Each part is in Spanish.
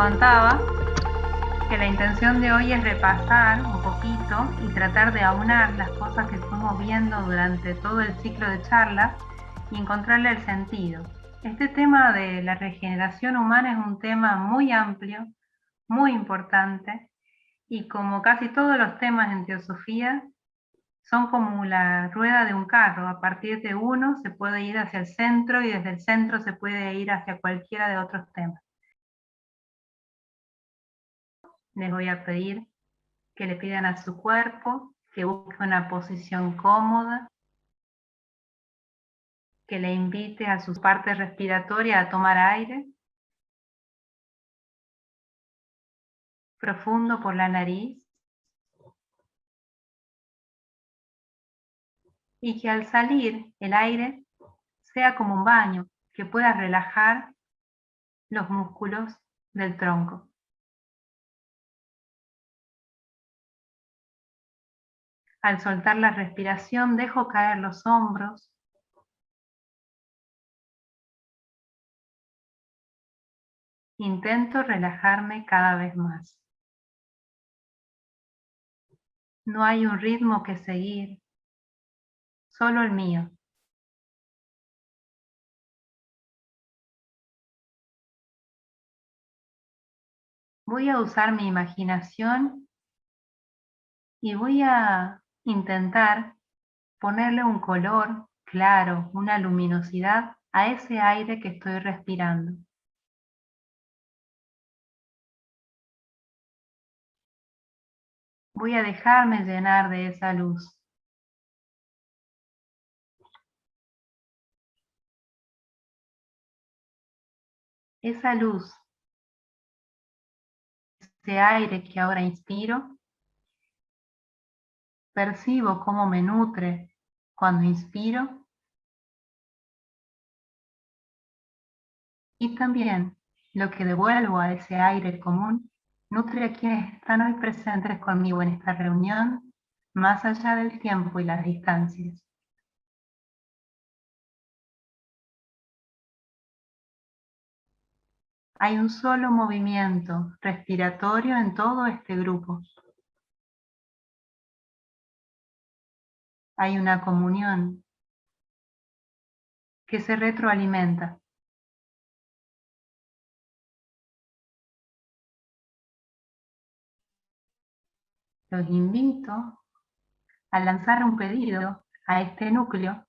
contaba que la intención de hoy es repasar un poquito y tratar de aunar las cosas que fuimos viendo durante todo el ciclo de charlas y encontrarle el sentido. Este tema de la regeneración humana es un tema muy amplio, muy importante, y como casi todos los temas en teosofía, son como la rueda de un carro. A partir de uno se puede ir hacia el centro y desde el centro se puede ir hacia cualquiera de otros temas. Les voy a pedir que le pidan a su cuerpo que busque una posición cómoda, que le invite a su parte respiratoria a tomar aire profundo por la nariz y que al salir el aire sea como un baño, que pueda relajar los músculos del tronco. Al soltar la respiración dejo caer los hombros. Intento relajarme cada vez más. No hay un ritmo que seguir, solo el mío. Voy a usar mi imaginación y voy a intentar ponerle un color claro, una luminosidad a ese aire que estoy respirando. Voy a dejarme llenar de esa luz. Esa luz, ese aire que ahora inspiro, percibo cómo me nutre cuando inspiro y también lo que devuelvo a ese aire común nutre a quienes están hoy presentes conmigo en esta reunión, más allá del tiempo y las distancias. Hay un solo movimiento respiratorio en todo este grupo. Hay una comunión que se retroalimenta. Los invito a lanzar un pedido a este núcleo,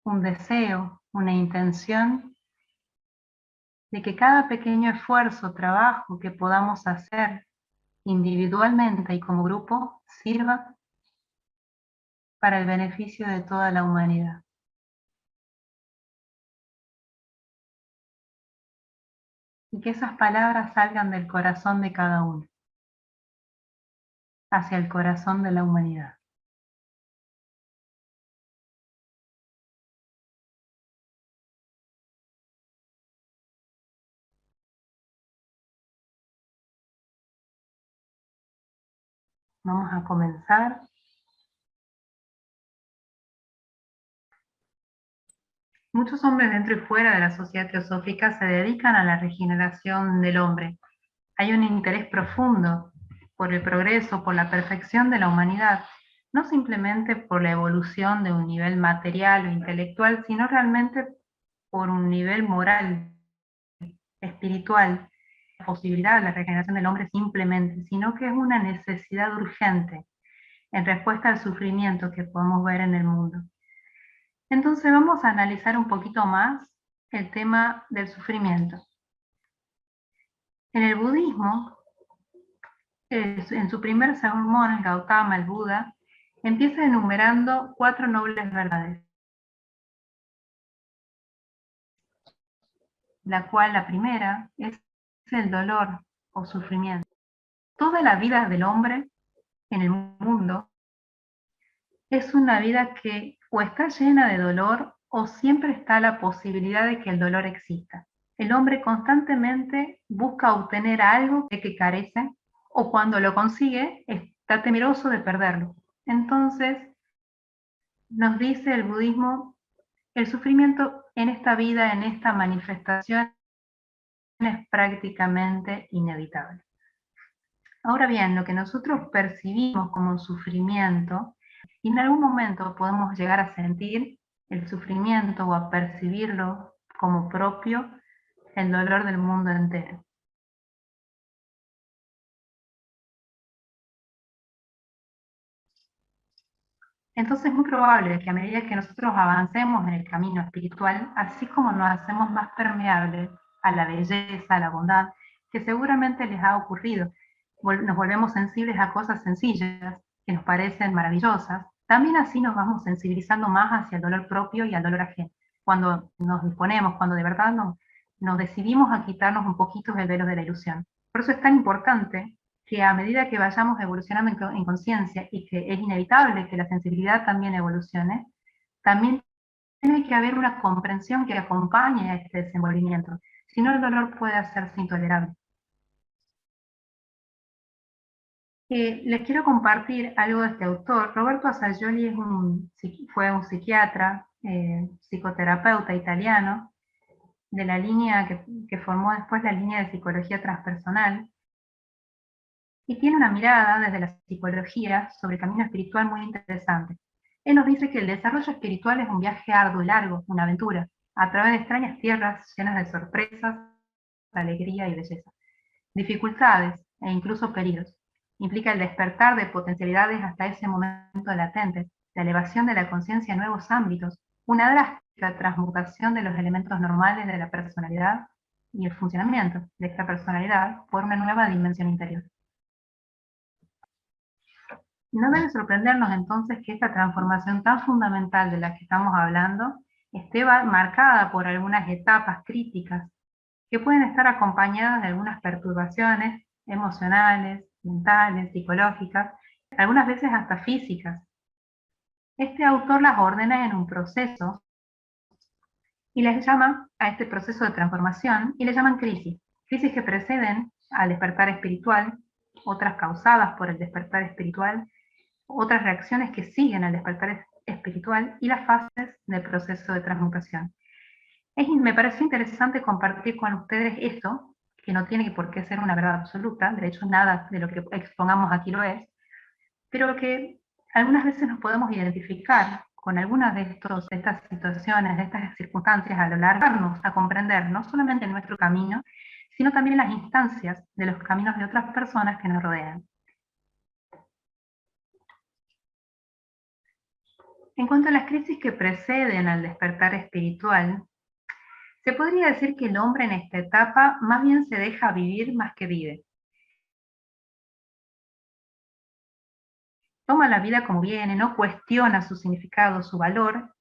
un deseo, una intención de que cada pequeño esfuerzo, trabajo que podamos hacer individualmente y como grupo sirva para el beneficio de toda la humanidad. Y que esas palabras salgan del corazón de cada uno, hacia el corazón de la humanidad. Vamos a comenzar. Muchos hombres dentro y fuera de la sociedad teosófica se dedican a la regeneración del hombre. Hay un interés profundo por el progreso, por la perfección de la humanidad, no simplemente por la evolución de un nivel material o intelectual, sino realmente por un nivel moral, espiritual. La posibilidad de la regeneración del hombre simplemente, sino que es una necesidad urgente en respuesta al sufrimiento que podemos ver en el mundo. Entonces vamos a analizar un poquito más el tema del sufrimiento. En el budismo, en su primer sermón, el Gautama, el Buda, empieza enumerando 4 nobles verdades, la cual la primera es el dolor o sufrimiento. Toda la vida del hombre en el mundo es una vida que o está llena de dolor o siempre está la posibilidad de que el dolor exista. El hombre constantemente busca obtener algo de que carece o cuando lo consigue está temeroso de perderlo. Entonces, nos dice el budismo, el sufrimiento en esta vida, en esta manifestación, es prácticamente inevitable. Ahora bien, lo que nosotros percibimos como sufrimiento, y en algún momento podemos llegar a sentir el sufrimiento o a percibirlo como propio, el dolor del mundo entero. Entonces es muy probable que a medida que nosotros avancemos en el camino espiritual, así como nos hacemos más permeables a la belleza, a la bondad, que seguramente les ha ocurrido, nos volvemos sensibles a cosas sencillas que nos parecen maravillosas, también así nos vamos sensibilizando más hacia el dolor propio y al dolor ajeno. Cuando nos disponemos, cuando de verdad nos decidimos a quitarnos un poquito el velo de la ilusión. Por eso es tan importante que a medida que vayamos evolucionando en conciencia y que es inevitable que la sensibilidad también evolucione, también tiene que haber una comprensión que acompañe a este desenvolvimiento. Si no, el dolor puede hacerse intolerable. Les quiero compartir algo de este autor. Roberto Assagioli fue un psiquiatra, psicoterapeuta italiano, de la línea que formó después la línea de psicología transpersonal, y tiene una mirada desde la psicología sobre el camino espiritual muy interesante. Él nos dice que el desarrollo espiritual es un viaje arduo y largo, una aventura, a través de extrañas tierras llenas de sorpresas, alegría y belleza, dificultades e incluso peligros. Implica el despertar de potencialidades hasta ese momento latentes, la elevación de la conciencia a nuevos ámbitos, una drástica transmutación de los elementos normales de la personalidad y el funcionamiento de esta personalidad por una nueva dimensión interior. No debe sorprendernos entonces que esta transformación tan fundamental de la que estamos hablando esté marcada por algunas etapas críticas que pueden estar acompañadas de algunas perturbaciones emocionales, mentales, psicológicas, algunas veces hasta físicas. Este autor las ordena en un proceso y les llama a este proceso de transformación y le llaman crisis. Crisis que preceden al despertar espiritual, otras causadas por el despertar espiritual, otras reacciones que siguen al despertar espiritual y las fases del proceso de transmutación. Me pareció interesante compartir con ustedes esto, que no tiene por qué ser una verdad absoluta, de hecho nada de lo que expongamos aquí lo es, pero que algunas veces nos podemos identificar con algunas de estas situaciones, de estas circunstancias a lo largo, a comprender no solamente nuestro camino, sino también las instancias de los caminos de otras personas que nos rodean. En cuanto a las crisis que preceden al despertar espiritual, se podría decir que el hombre en esta etapa más bien se deja vivir más que vive. Toma la vida como viene, no cuestiona su significado, su valor.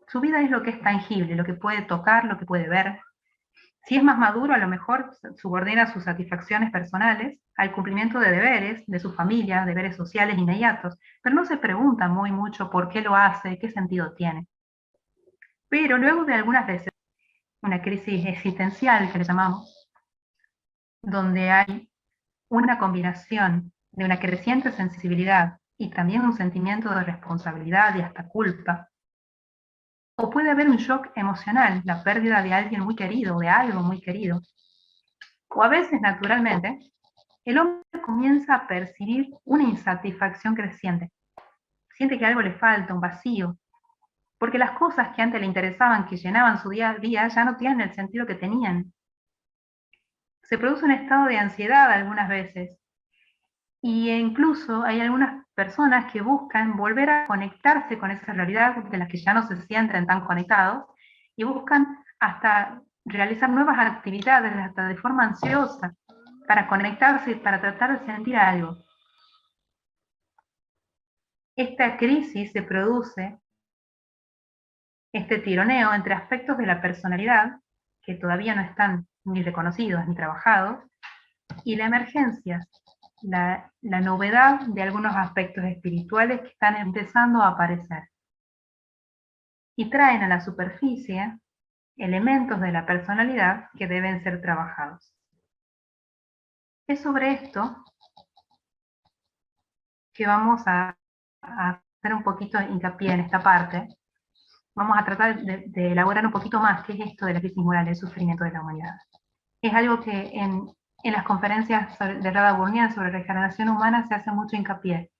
Su vida es lo que es tangible, lo que puede tocar, lo que puede ver. Si es más maduro, a lo mejor subordina sus satisfacciones personales al cumplimiento de deberes, de su familia, deberes sociales inmediatos, pero no se pregunta muy mucho por qué lo hace, qué sentido tiene. Pero luego de algunas veces, una crisis existencial que le llamamos, donde hay una combinación de una creciente sensibilidad y también un sentimiento de responsabilidad y hasta culpa, o puede haber un shock emocional, la pérdida de alguien muy querido, de algo muy querido, o a veces, naturalmente, el hombre comienza a percibir una insatisfacción creciente. Siente que algo le falta, un vacío, porque las cosas que antes le interesaban, que llenaban su día a día, ya no tienen el sentido que tenían. Se produce un estado de ansiedad algunas veces, y incluso hay algunas personas que buscan volver a conectarse con esa realidad de las que ya no se sienten tan conectados, y buscan hasta realizar nuevas actividades, hasta de forma ansiosa, para conectarse, para tratar de sentir algo. Esta crisis se produce, este tironeo entre aspectos de la personalidad, que todavía no están ni reconocidos ni trabajados, y la emergencia, la novedad de algunos aspectos espirituales que están empezando a aparecer. Y traen a la superficie elementos de la personalidad que deben ser trabajados. Es sobre esto que vamos a hacer un poquito hincapié en esta parte. Vamos a tratar de elaborar un poquito más qué es esto de la crisis moral, el sufrimiento de la humanidad. Es algo que en las conferencias de Rada Burnian sobre regeneración humana se hace mucho hincapié.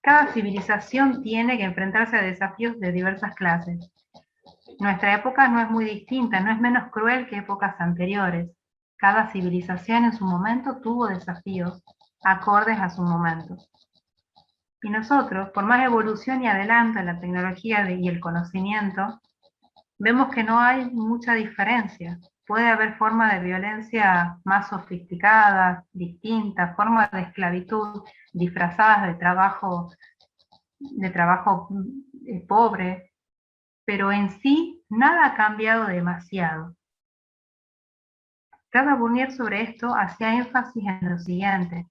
Cada civilización tiene que enfrentarse a desafíos de diversas clases. Nuestra época no es muy distinta, no es menos cruel que épocas anteriores. Cada civilización en su momento tuvo desafíos acordes a su momento. Y nosotros, por más evolución y adelanto en la tecnología y el conocimiento, vemos que no hay mucha diferencia. Puede haber formas de violencia más sofisticadas, distintas, formas de esclavitud disfrazadas de trabajo pobre, pero en sí nada ha cambiado demasiado. Rada Burnier sobre esto hacía énfasis en lo siguiente: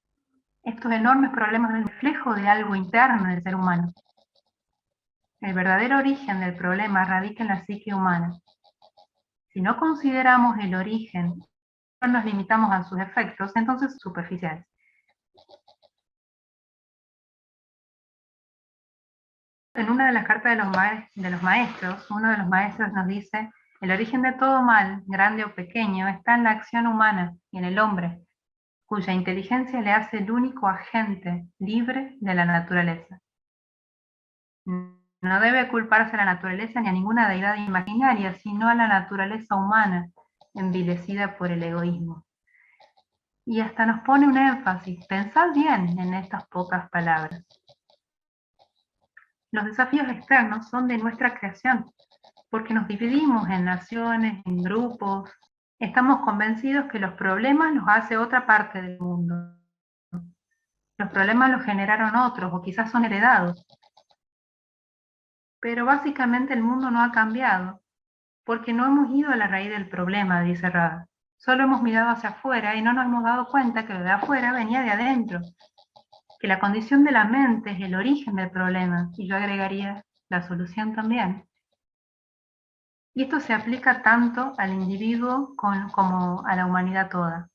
estos enormes problemas son el reflejo de algo interno del ser humano. El verdadero origen del problema radica en la psique humana. Si no consideramos el origen, no nos limitamos a sus efectos, entonces superficiales. En una de las cartas de los maestros, uno de los maestros nos dice: el origen de todo mal, grande o pequeño, está en la acción humana y en el hombre, cuya inteligencia le hace el único agente libre de la naturaleza. No debe culparse a la naturaleza ni a ninguna deidad imaginaria, sino a la naturaleza humana, envilecida por el egoísmo. Y hasta nos pone un énfasis: pensad bien en estas pocas palabras. Los desafíos externos son de nuestra creación, porque nos dividimos en naciones, en grupos. Estamos convencidos que los problemas los hace otra parte del mundo. Los problemas los generaron otros, o quizás son heredados. Pero básicamente el mundo no ha cambiado, porque no hemos ido a la raíz del problema, dice Rada. Solo hemos mirado hacia afuera y no nos hemos dado cuenta que lo de afuera venía de adentro, que la condición de la mente es el origen del problema, y yo agregaría la solución también. Y esto se aplica tanto al individuo como a la humanidad toda.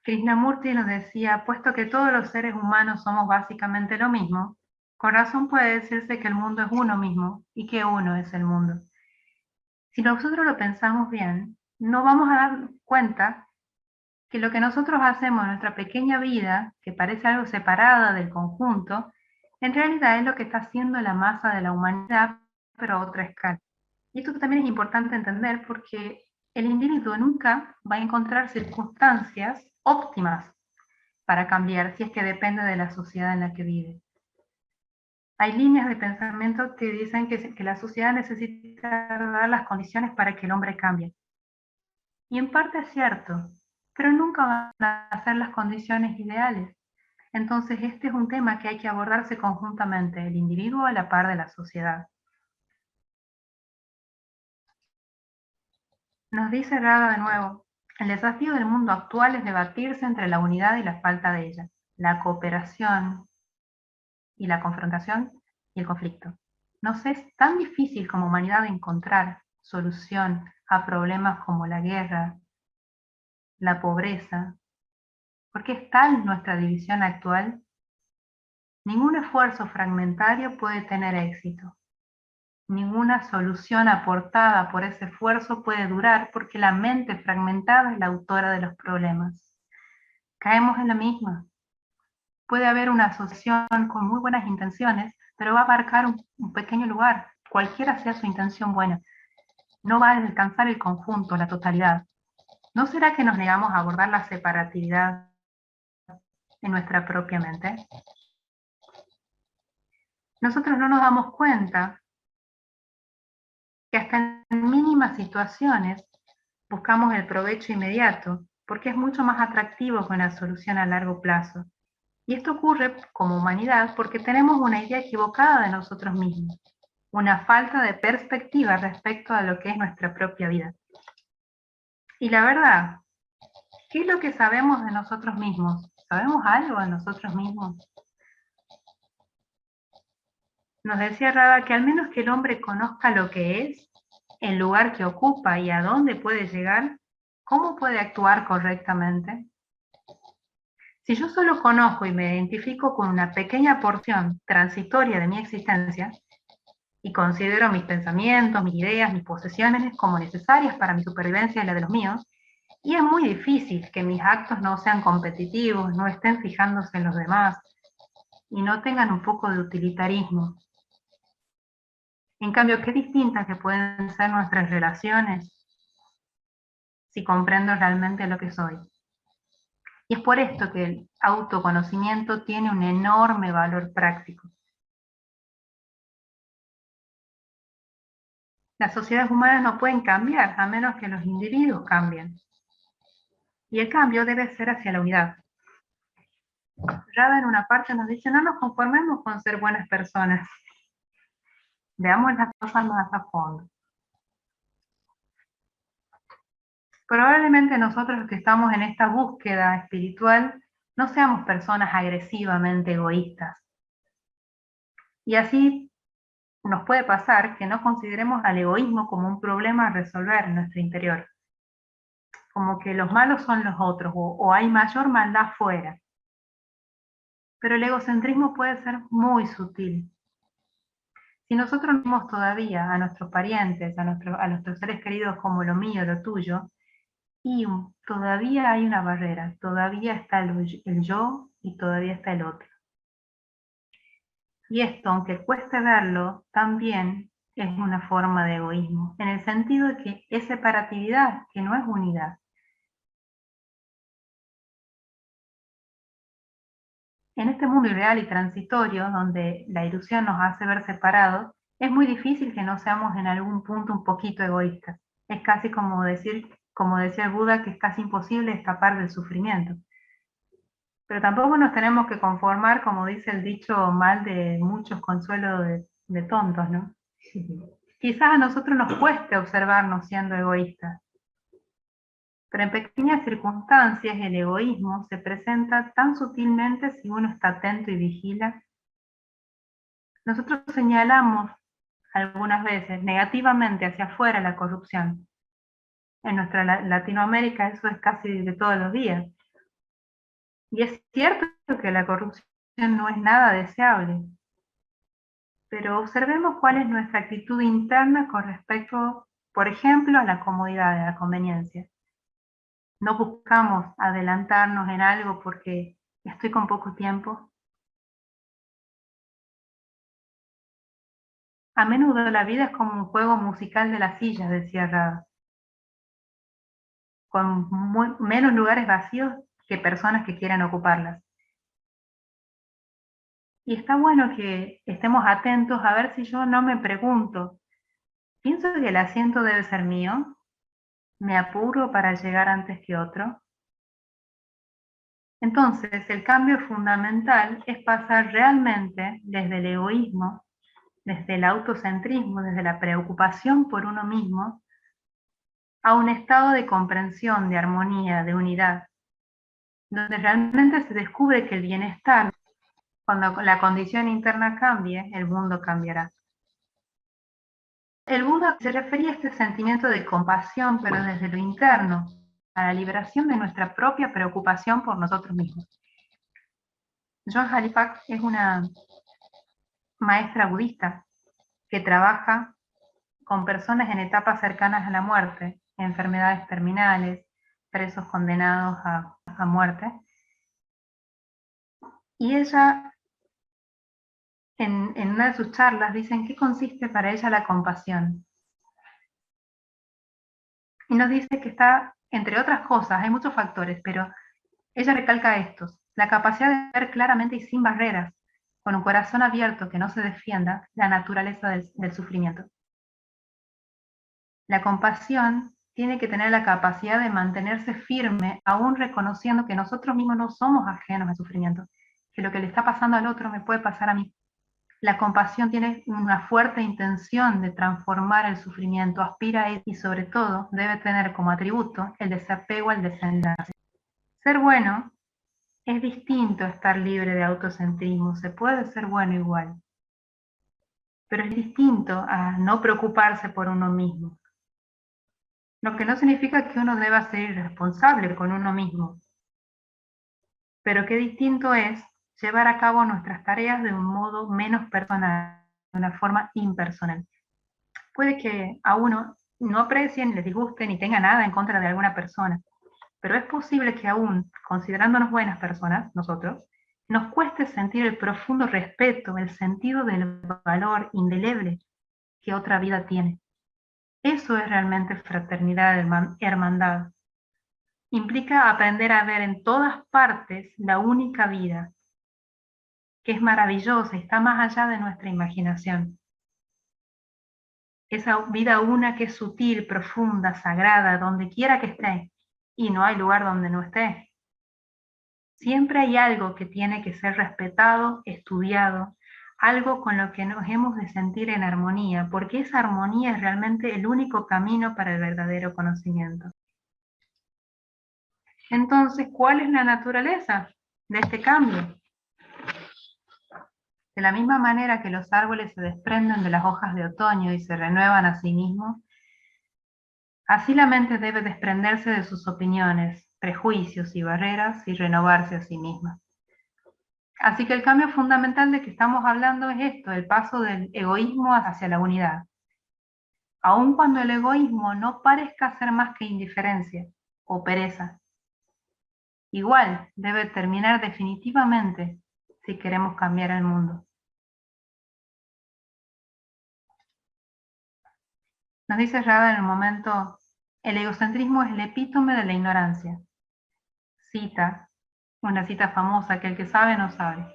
Krishnamurti nos decía: puesto que todos los seres humanos somos básicamente lo mismo, con razón puede decirse que el mundo es uno mismo y que uno es el mundo. Si nosotros lo pensamos bien, no vamos a dar cuenta que lo que nosotros hacemos en nuestra pequeña vida, que parece algo separada del conjunto, en realidad es lo que está haciendo la masa de la humanidad, pero a otra escala. Y esto también es importante entender, porque el individuo nunca va a encontrar circunstancias óptimas para cambiar, si es que depende de la sociedad en la que vive. Hay líneas de pensamiento que dicen que la sociedad necesita dar las condiciones para que el hombre cambie. Y en parte es cierto, pero nunca van a ser las condiciones ideales. Entonces este es un tema que hay que abordarse conjuntamente, el individuo a la par de la sociedad. Nos dice Rada de nuevo: el desafío del mundo actual es debatirse entre la unidad y la falta de ella, la cooperación y la confrontación y el conflicto. Nos es tan difícil como humanidad encontrar solución a problemas como la guerra, la pobreza, porque es tal nuestra división actual. Ningún esfuerzo fragmentario puede tener éxito. Ninguna solución aportada por ese esfuerzo puede durar, porque la mente fragmentada es la autora de los problemas. Caemos en la misma. Puede haber una asociación con muy buenas intenciones, pero va a abarcar un pequeño lugar, cualquiera sea su intención buena. No va a alcanzar el conjunto, la totalidad. ¿No será que nos negamos a abordar la separatividad en nuestra propia mente? Nosotros no nos damos cuenta que hasta en mínimas situaciones buscamos el provecho inmediato, porque es mucho más atractivo que una solución a largo plazo. Y esto ocurre como humanidad porque tenemos una idea equivocada de nosotros mismos, una falta de perspectiva respecto a lo que es nuestra propia vida. Y la verdad, ¿qué es lo que sabemos de nosotros mismos? ¿Sabemos algo de nosotros mismos? Nos decía Rada que al menos que el hombre conozca lo que es, el lugar que ocupa y a dónde puede llegar, ¿cómo puede actuar correctamente? Si yo solo conozco y me identifico con una pequeña porción transitoria de mi existencia, y considero mis pensamientos, mis ideas, mis posesiones como necesarias para mi supervivencia y la de los míos, y es muy difícil que mis actos no sean competitivos, no estén fijándose en los demás y no tengan un poco de utilitarismo. En cambio, qué distintas que pueden ser nuestras relaciones si comprendo realmente lo que soy. Y es por esto que el autoconocimiento tiene un enorme valor práctico. Las sociedades humanas no pueden cambiar a menos que los individuos cambien. Y el cambio debe ser hacia la unidad. Rada en una parte nos dice, no nos conformemos con ser buenas personas. Veamos las cosas más a fondo. Probablemente nosotros que estamos en esta búsqueda espiritual no seamos personas agresivamente egoístas. Y así nos puede pasar que no consideremos al egoísmo como un problema a resolver en nuestro interior. Como que los malos son los otros o hay mayor maldad fuera. Pero el egocentrismo puede ser muy sutil. Si nosotros no vemos todavía a nuestros parientes, a nuestros seres queridos como lo mío, lo tuyo, y todavía hay una barrera, todavía está el yo y todavía está el otro. Y esto, aunque cueste verlo, también es una forma de egoísmo, en el sentido de que es separatividad, que no es unidad. En este mundo irreal y transitorio, donde la ilusión nos hace ver separados, es muy difícil que no seamos en algún punto un poquito egoístas. Es casi como decir, como decía el Buda, que es casi imposible escapar del sufrimiento. Pero tampoco nos tenemos que conformar, como dice el dicho, mal de muchos consuelo de tontos, ¿no? Quizás a nosotros nos cueste observarnos siendo egoístas, pero en pequeñas circunstancias el egoísmo se presenta tan sutilmente si uno está atento y vigila. Nosotros señalamos algunas veces negativamente hacia afuera la corrupción. En nuestra Latinoamérica eso es casi de todos los días. Y es cierto que la corrupción no es nada deseable, pero observemos cuál es nuestra actitud interna con respecto, por ejemplo, a la comodidad, a la conveniencia. No buscamos adelantarnos en algo porque estoy con poco tiempo. A menudo la vida es como un juego musical de las sillas, decía Rada, con menos lugares vacíos que personas que quieran ocuparlas. Y está bueno que estemos atentos a ver si yo no me pregunto, ¿pienso que el asiento debe ser mío? ¿Me apuro para llegar antes que otro? Entonces, el cambio fundamental es pasar realmente desde el egoísmo, desde el autocentrismo, desde la preocupación por uno mismo, a un estado de comprensión, de armonía, de unidad, donde realmente se descubre que el bienestar, cuando la condición interna cambie, el mundo cambiará. El Buda se refería a este sentimiento de compasión, pero desde lo interno, a la liberación de nuestra propia preocupación por nosotros mismos. Joan Halifax es una maestra budista que trabaja con personas en etapas cercanas a la muerte, enfermedades terminales, presos condenados a muerte. Y ella, en una de sus charlas, dice en qué consiste para ella la compasión. Y nos dice que está, entre otras cosas, hay muchos factores, pero ella recalca estos: la capacidad de ver claramente y sin barreras, con un corazón abierto que no se defienda, la naturaleza del sufrimiento. La compasión tiene que tener la capacidad de mantenerse firme, aún reconociendo que nosotros mismos no somos ajenos al sufrimiento, que lo que le está pasando al otro me puede pasar a mí. La compasión tiene una fuerte intención de transformar el sufrimiento, aspira a él y sobre todo debe tener como atributo el desapego al desenlace. Ser bueno es distinto a estar libre de autocentrismo, se puede ser bueno igual, pero es distinto a no preocuparse por uno mismo. Lo que no significa que uno deba ser irresponsable con uno mismo, pero qué distinto es llevar a cabo nuestras tareas de un modo menos personal, una forma impersonal. Puede que a uno no aprecien, les disguste ni tenga nada en contra de alguna persona, pero es posible que aún, considerándonos buenas personas, nosotros, nos cueste sentir el profundo respeto, el sentido del valor indeleble que otra vida tiene. Eso es realmente fraternidad, hermandad. Implica aprender a ver en todas partes la única vida, que es maravillosa y está más allá de nuestra imaginación. Esa vida una que es sutil, profunda, sagrada, donde quiera que esté, y no hay lugar donde no esté. Siempre hay algo que tiene que ser respetado, estudiado, algo con lo que nos hemos de sentir en armonía, porque esa armonía es realmente el único camino para el verdadero conocimiento. Entonces, ¿cuál es la naturaleza de este cambio? De la misma manera que los árboles se desprenden de las hojas de otoño y se renuevan a sí mismos, así la mente debe desprenderse de sus opiniones, prejuicios y barreras y renovarse a sí misma. Así que el cambio fundamental de que estamos hablando es esto, el paso del egoísmo hacia la unidad. Aun cuando el egoísmo no parezca ser más que indiferencia o pereza, igual debe terminar definitivamente si queremos cambiar el mundo. Nos dice Rada en el momento, el egocentrismo es el epítome de la ignorancia. Cita, una cita famosa, que el que sabe no sabe.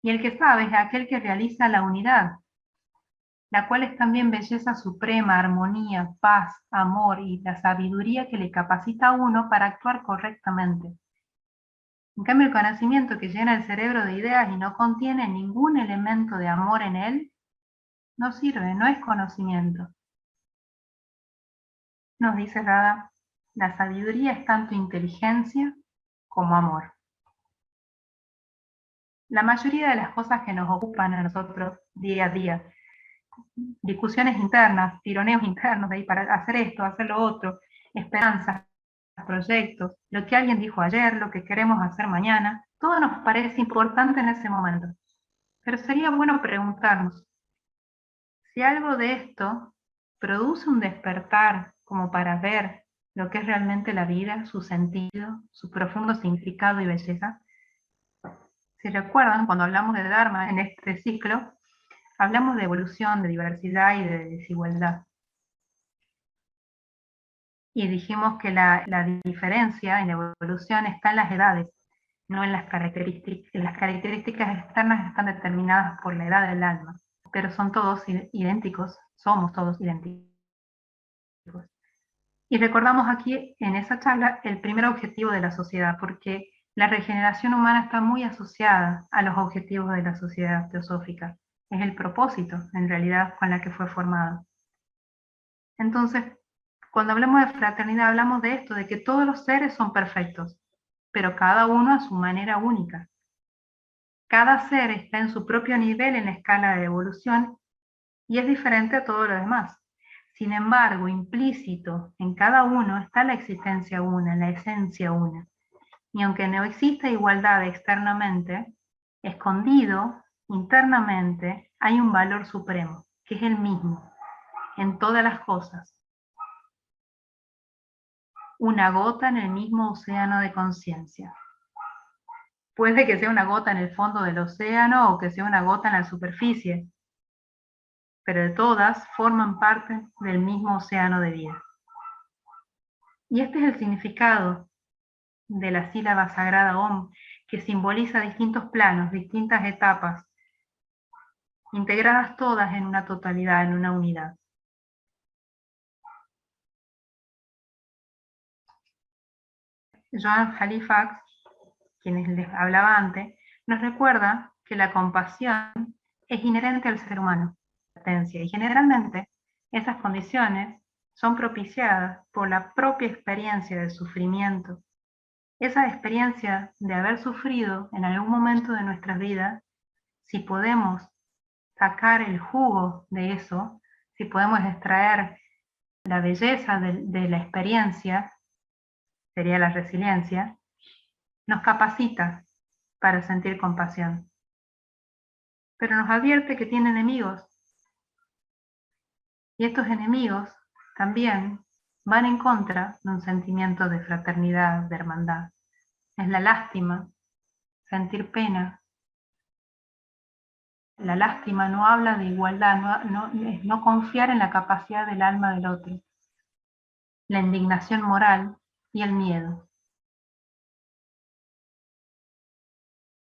Y el que sabe es aquel que realiza la unidad, la cual es también belleza suprema, armonía, paz, amor y la sabiduría que le capacita a uno para actuar correctamente. En cambio, el conocimiento que llena el cerebro de ideas y no contiene ningún elemento de amor en él, no sirve, no es conocimiento. Nos dice Rada, la sabiduría es tanto inteligencia como amor. La mayoría de las cosas que nos ocupan a nosotros día a día, discusiones internas, tironeos internos de ahí para hacer esto, hacer lo otro, esperanzas, proyectos, lo que alguien dijo ayer, lo que queremos hacer mañana, todo nos parece importante en ese momento. Pero sería bueno preguntarnos si algo de esto produce un despertar como para ver lo que es realmente la vida, su sentido, su profundo significado y belleza. Si recuerdan, cuando hablamos de Dharma en este ciclo, hablamos de evolución, de diversidad y de desigualdad. Y dijimos que la diferencia en la evolución está en las edades, no en las características. Las características externas están determinadas por la edad del alma, pero son todos idénticos, somos todos idénticos. Y recordamos aquí en esa charla el primer objetivo de la sociedad, porque la regeneración humana está muy asociada a los objetivos de la sociedad teosófica. Es el propósito, en realidad, con la que fue formada. Entonces, cuando hablamos de fraternidad, hablamos de esto, de que todos los seres son perfectos, pero cada uno a su manera única. Cada ser está en su propio nivel en la escala de evolución y es diferente a todo lo demás. Sin embargo, implícito en cada uno está la existencia una, la esencia una. Y aunque no exista igualdad externamente, escondido internamente hay un valor supremo, que es el mismo, en todas las cosas. Una gota en el mismo océano de conciencia. Puede que sea una gota en el fondo del océano o que sea una gota en la superficie, pero de todas forman parte del mismo océano de vida. Y este es el significado de la sílaba sagrada Om, que simboliza distintos planos, distintas etapas, integradas todas en una totalidad, en una unidad. Joan Halifax, quienes les hablaba antes, nos recuerda que la compasión es inherente al ser humano, y generalmente esas condiciones son propiciadas por la propia experiencia de sufrimiento. Esa experiencia de haber sufrido en algún momento de nuestras vidas, si podemos sacar el jugo de eso, si podemos extraer la belleza de la experiencia, sería la resiliencia, nos capacita para sentir compasión. pero nos advierte que tiene enemigos. Y estos enemigos también van en contra de un sentimiento de fraternidad, de hermandad. Es la lástima, sentir pena. La lástima no habla de igualdad, es no confiar en la capacidad del alma del otro. La indignación moral y el miedo.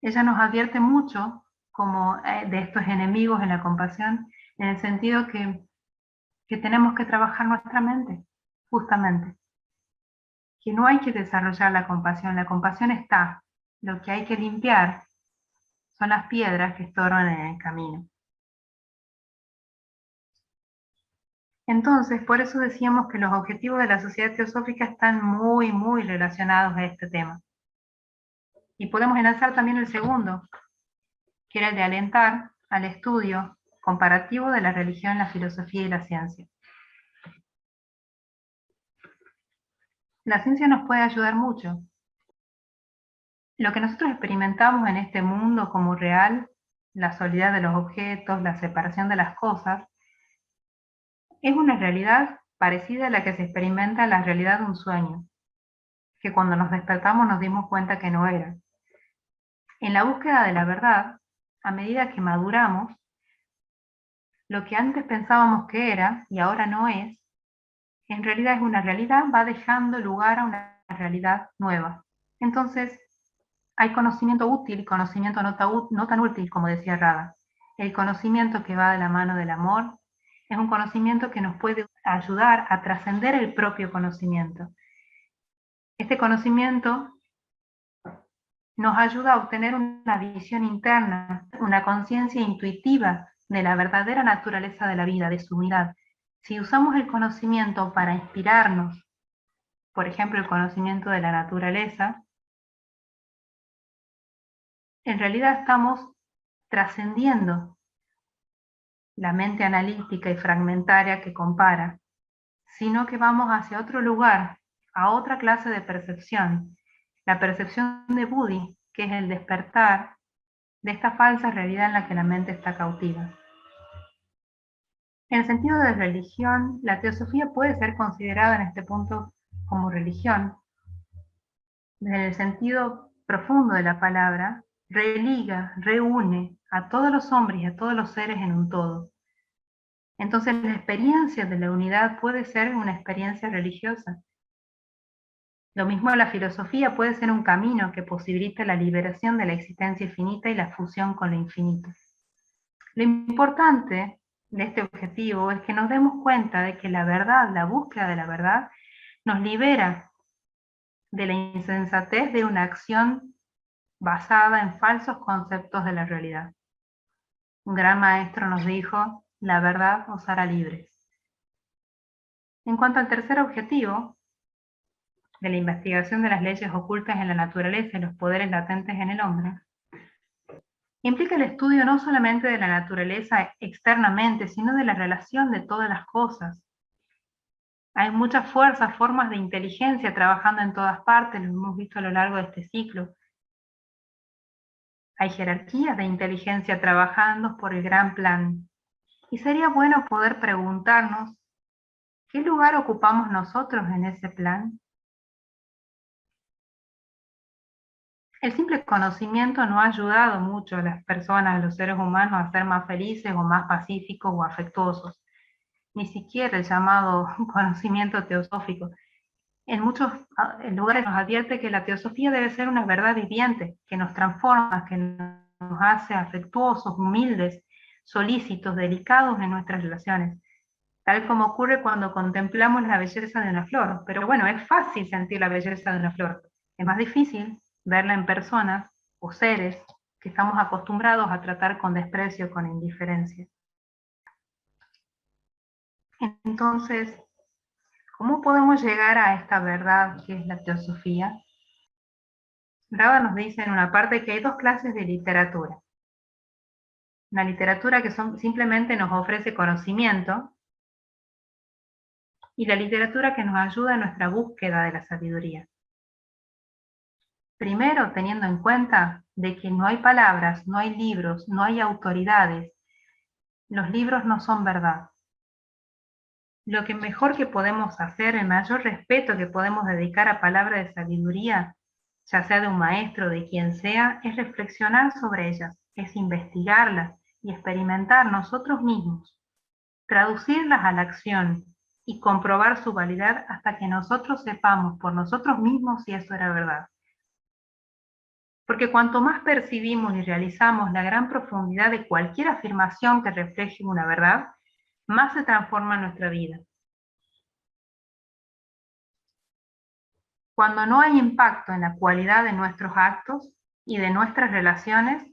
Ella nos advierte mucho como de estos enemigos en la compasión, en el sentido que tenemos que trabajar nuestra mente, justamente. Que no hay que desarrollar la compasión está. Lo que hay que limpiar son las piedras que estorban en el camino. Entonces, por eso decíamos que los objetivos de la sociedad teosófica están muy, muy relacionados a este tema. Y podemos enlazar también el segundo, que era el de alentar al estudio comparativo de la religión, la filosofía y la ciencia. La ciencia nos puede ayudar mucho. Lo que nosotros experimentamos en este mundo como real, la soledad de los objetos, la separación de las cosas, es una realidad parecida a la que se experimenta en la realidad de un sueño, que cuando nos despertamos nos dimos cuenta que no era. En la búsqueda de la verdad, a medida que maduramos, lo que antes pensábamos que era y ahora no es, en realidad es una realidad, va dejando lugar a una realidad nueva. Entonces, hay conocimiento útil y conocimiento no tan útil, como decía Rada. El conocimiento que va de la mano del amor es un conocimiento que nos puede ayudar a trascender el propio conocimiento. Este conocimiento nos ayuda a obtener una visión interna, una conciencia intuitiva de la verdadera naturaleza de la vida, de su unidad. Si usamos el conocimiento para inspirarnos, por ejemplo, el conocimiento de la naturaleza, en realidad estamos trascendiendo la mente analítica y fragmentaria que compara, sino que vamos hacia otro lugar, a otra clase de percepción, la percepción de Buddhi, que es el despertar de esta falsa realidad en la que la mente está cautiva. En el sentido de religión, la teosofía puede ser considerada en este punto como religión. Desde el sentido profundo de la palabra, religa, reúne a todos los hombres y a todos los seres en un todo. Entonces la experiencia de la unidad puede ser una experiencia religiosa. Lo mismo la filosofía puede ser un camino que posibilita la liberación de la existencia finita y la fusión con lo infinito. Lo importante de este objetivo es que nos demos cuenta de que la verdad, la búsqueda de la verdad, nos libera de la insensatez de una acción basada en falsos conceptos de la realidad. Un gran maestro nos dijo, la verdad os hará libres. En cuanto al tercer objetivo, de la investigación de las leyes ocultas en la naturaleza y los poderes latentes en el hombre, implica el estudio no solamente de la naturaleza externamente, sino de la relación de todas las cosas. Hay muchas fuerzas, formas de inteligencia trabajando en todas partes, lo hemos visto a lo largo de este ciclo. Hay jerarquías de inteligencia trabajando por el gran plan. Y sería bueno poder preguntarnos, ¿qué lugar ocupamos nosotros en ese plan? El simple conocimiento no ha ayudado mucho a las personas, a los seres humanos, a ser más felices o más pacíficos o afectuosos. Ni siquiera el llamado conocimiento teosófico. En muchos lugares nos advierte que la teosofía debe ser una verdad viviente, que nos transforma, que nos hace afectuosos, humildes, solícitos, delicados en nuestras relaciones, tal como ocurre cuando contemplamos la belleza de una flor. Pero bueno, es fácil sentir la belleza de una flor, es más difícil verla en personas o seres que estamos acostumbrados a tratar con desprecio, con indiferencia. Entonces, ¿cómo podemos llegar a esta verdad que es la teosofía? Brava nos dice en una parte que hay dos clases de literatura. Una literatura que simplemente nos ofrece conocimiento y la literatura que nos ayuda en nuestra búsqueda de la sabiduría. Primero, teniendo en cuenta de que no hay palabras, no hay libros, no hay autoridades. Los libros no son verdad. Lo que mejor que podemos hacer, el mayor respeto que podemos dedicar a palabras de sabiduría, ya sea de un maestro, de quien sea, es reflexionar sobre ellas, es investigarlas y experimentar nosotros mismos, traducirlas a la acción y comprobar su validad hasta que nosotros sepamos por nosotros mismos si eso era verdad. Porque cuanto más percibimos y realizamos la gran profundidad de cualquier afirmación que refleje una verdad, más se transforma nuestra vida. Cuando no hay impacto en la cualidad de nuestros actos y de nuestras relaciones,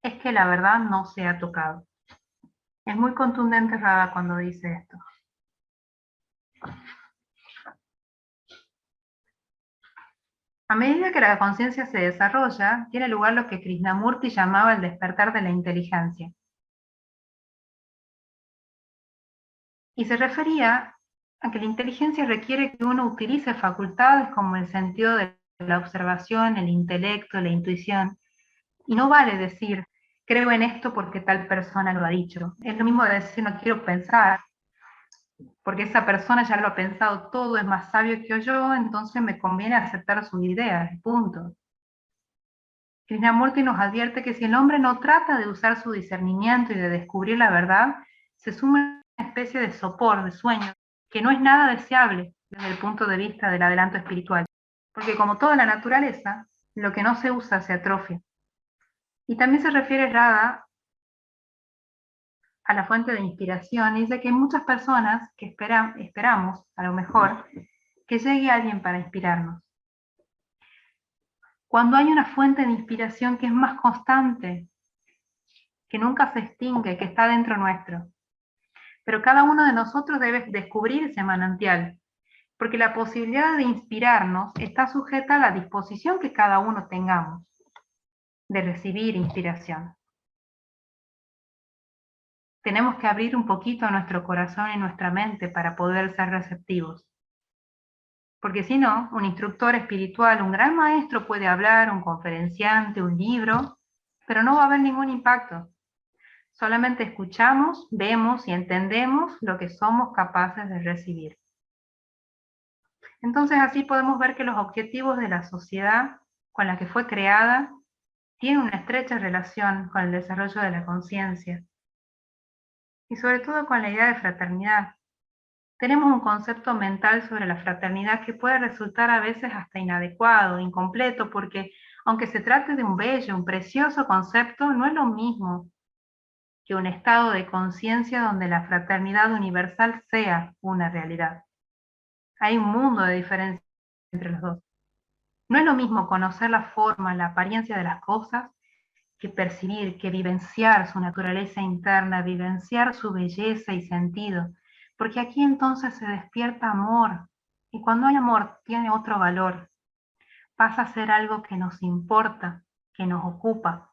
es que la verdad no se ha tocado. Es muy contundente Rada cuando dice esto. A medida que la conciencia se desarrolla, tiene lugar lo que Krishnamurti llamaba el despertar de la inteligencia. Y se refería a que la inteligencia requiere que uno utilice facultades como el sentido de la observación, el intelecto, la intuición. Y no vale decir, creo en esto porque tal persona lo ha dicho. Es lo mismo de decir, no quiero pensar, porque esa persona ya lo ha pensado todo, es más sabio que yo, entonces me conviene aceptar sus ideas, punto. Krishnamurti nos advierte que si el hombre no trata de usar su discernimiento y de descubrir la verdad, se suma una especie de sopor, de sueño, que no es nada deseable desde el punto de vista del adelanto espiritual. Porque como toda la naturaleza, lo que no se usa se atrofia. Y también se refiere Rada a la fuente de inspiración y dice que hay muchas personas que esperamos, a lo mejor, que llegue alguien para inspirarnos. Cuando hay una fuente de inspiración que es más constante, que nunca se extingue, que está dentro nuestro. Pero cada uno de nosotros debe descubrir ese manantial, porque la posibilidad de inspirarnos está sujeta a la disposición que cada uno tengamos de recibir inspiración. Tenemos que abrir un poquito nuestro corazón y nuestra mente para poder ser receptivos. Porque si no, un instructor espiritual, un gran maestro puede hablar, un conferenciante, un libro, pero no va a haber ningún impacto. Solamente escuchamos, vemos y entendemos lo que somos capaces de recibir. Entonces así podemos ver que los objetivos de la sociedad con la que fue creada tienen una estrecha relación con el desarrollo de la conciencia y sobre todo con la idea de fraternidad. Tenemos un concepto mental sobre la fraternidad que puede resultar a veces hasta inadecuado, incompleto, porque aunque se trate de un bello, un precioso concepto, no es lo mismo que un estado de conciencia donde la fraternidad universal sea una realidad. Hay un mundo de diferencia entre los dos. No es lo mismo conocer la forma, la apariencia de las cosas, que percibir, que vivenciar su naturaleza interna, vivenciar su belleza y sentido, porque aquí entonces se despierta amor, y cuando hay amor tiene otro valor, pasa a ser algo que nos importa, que nos ocupa,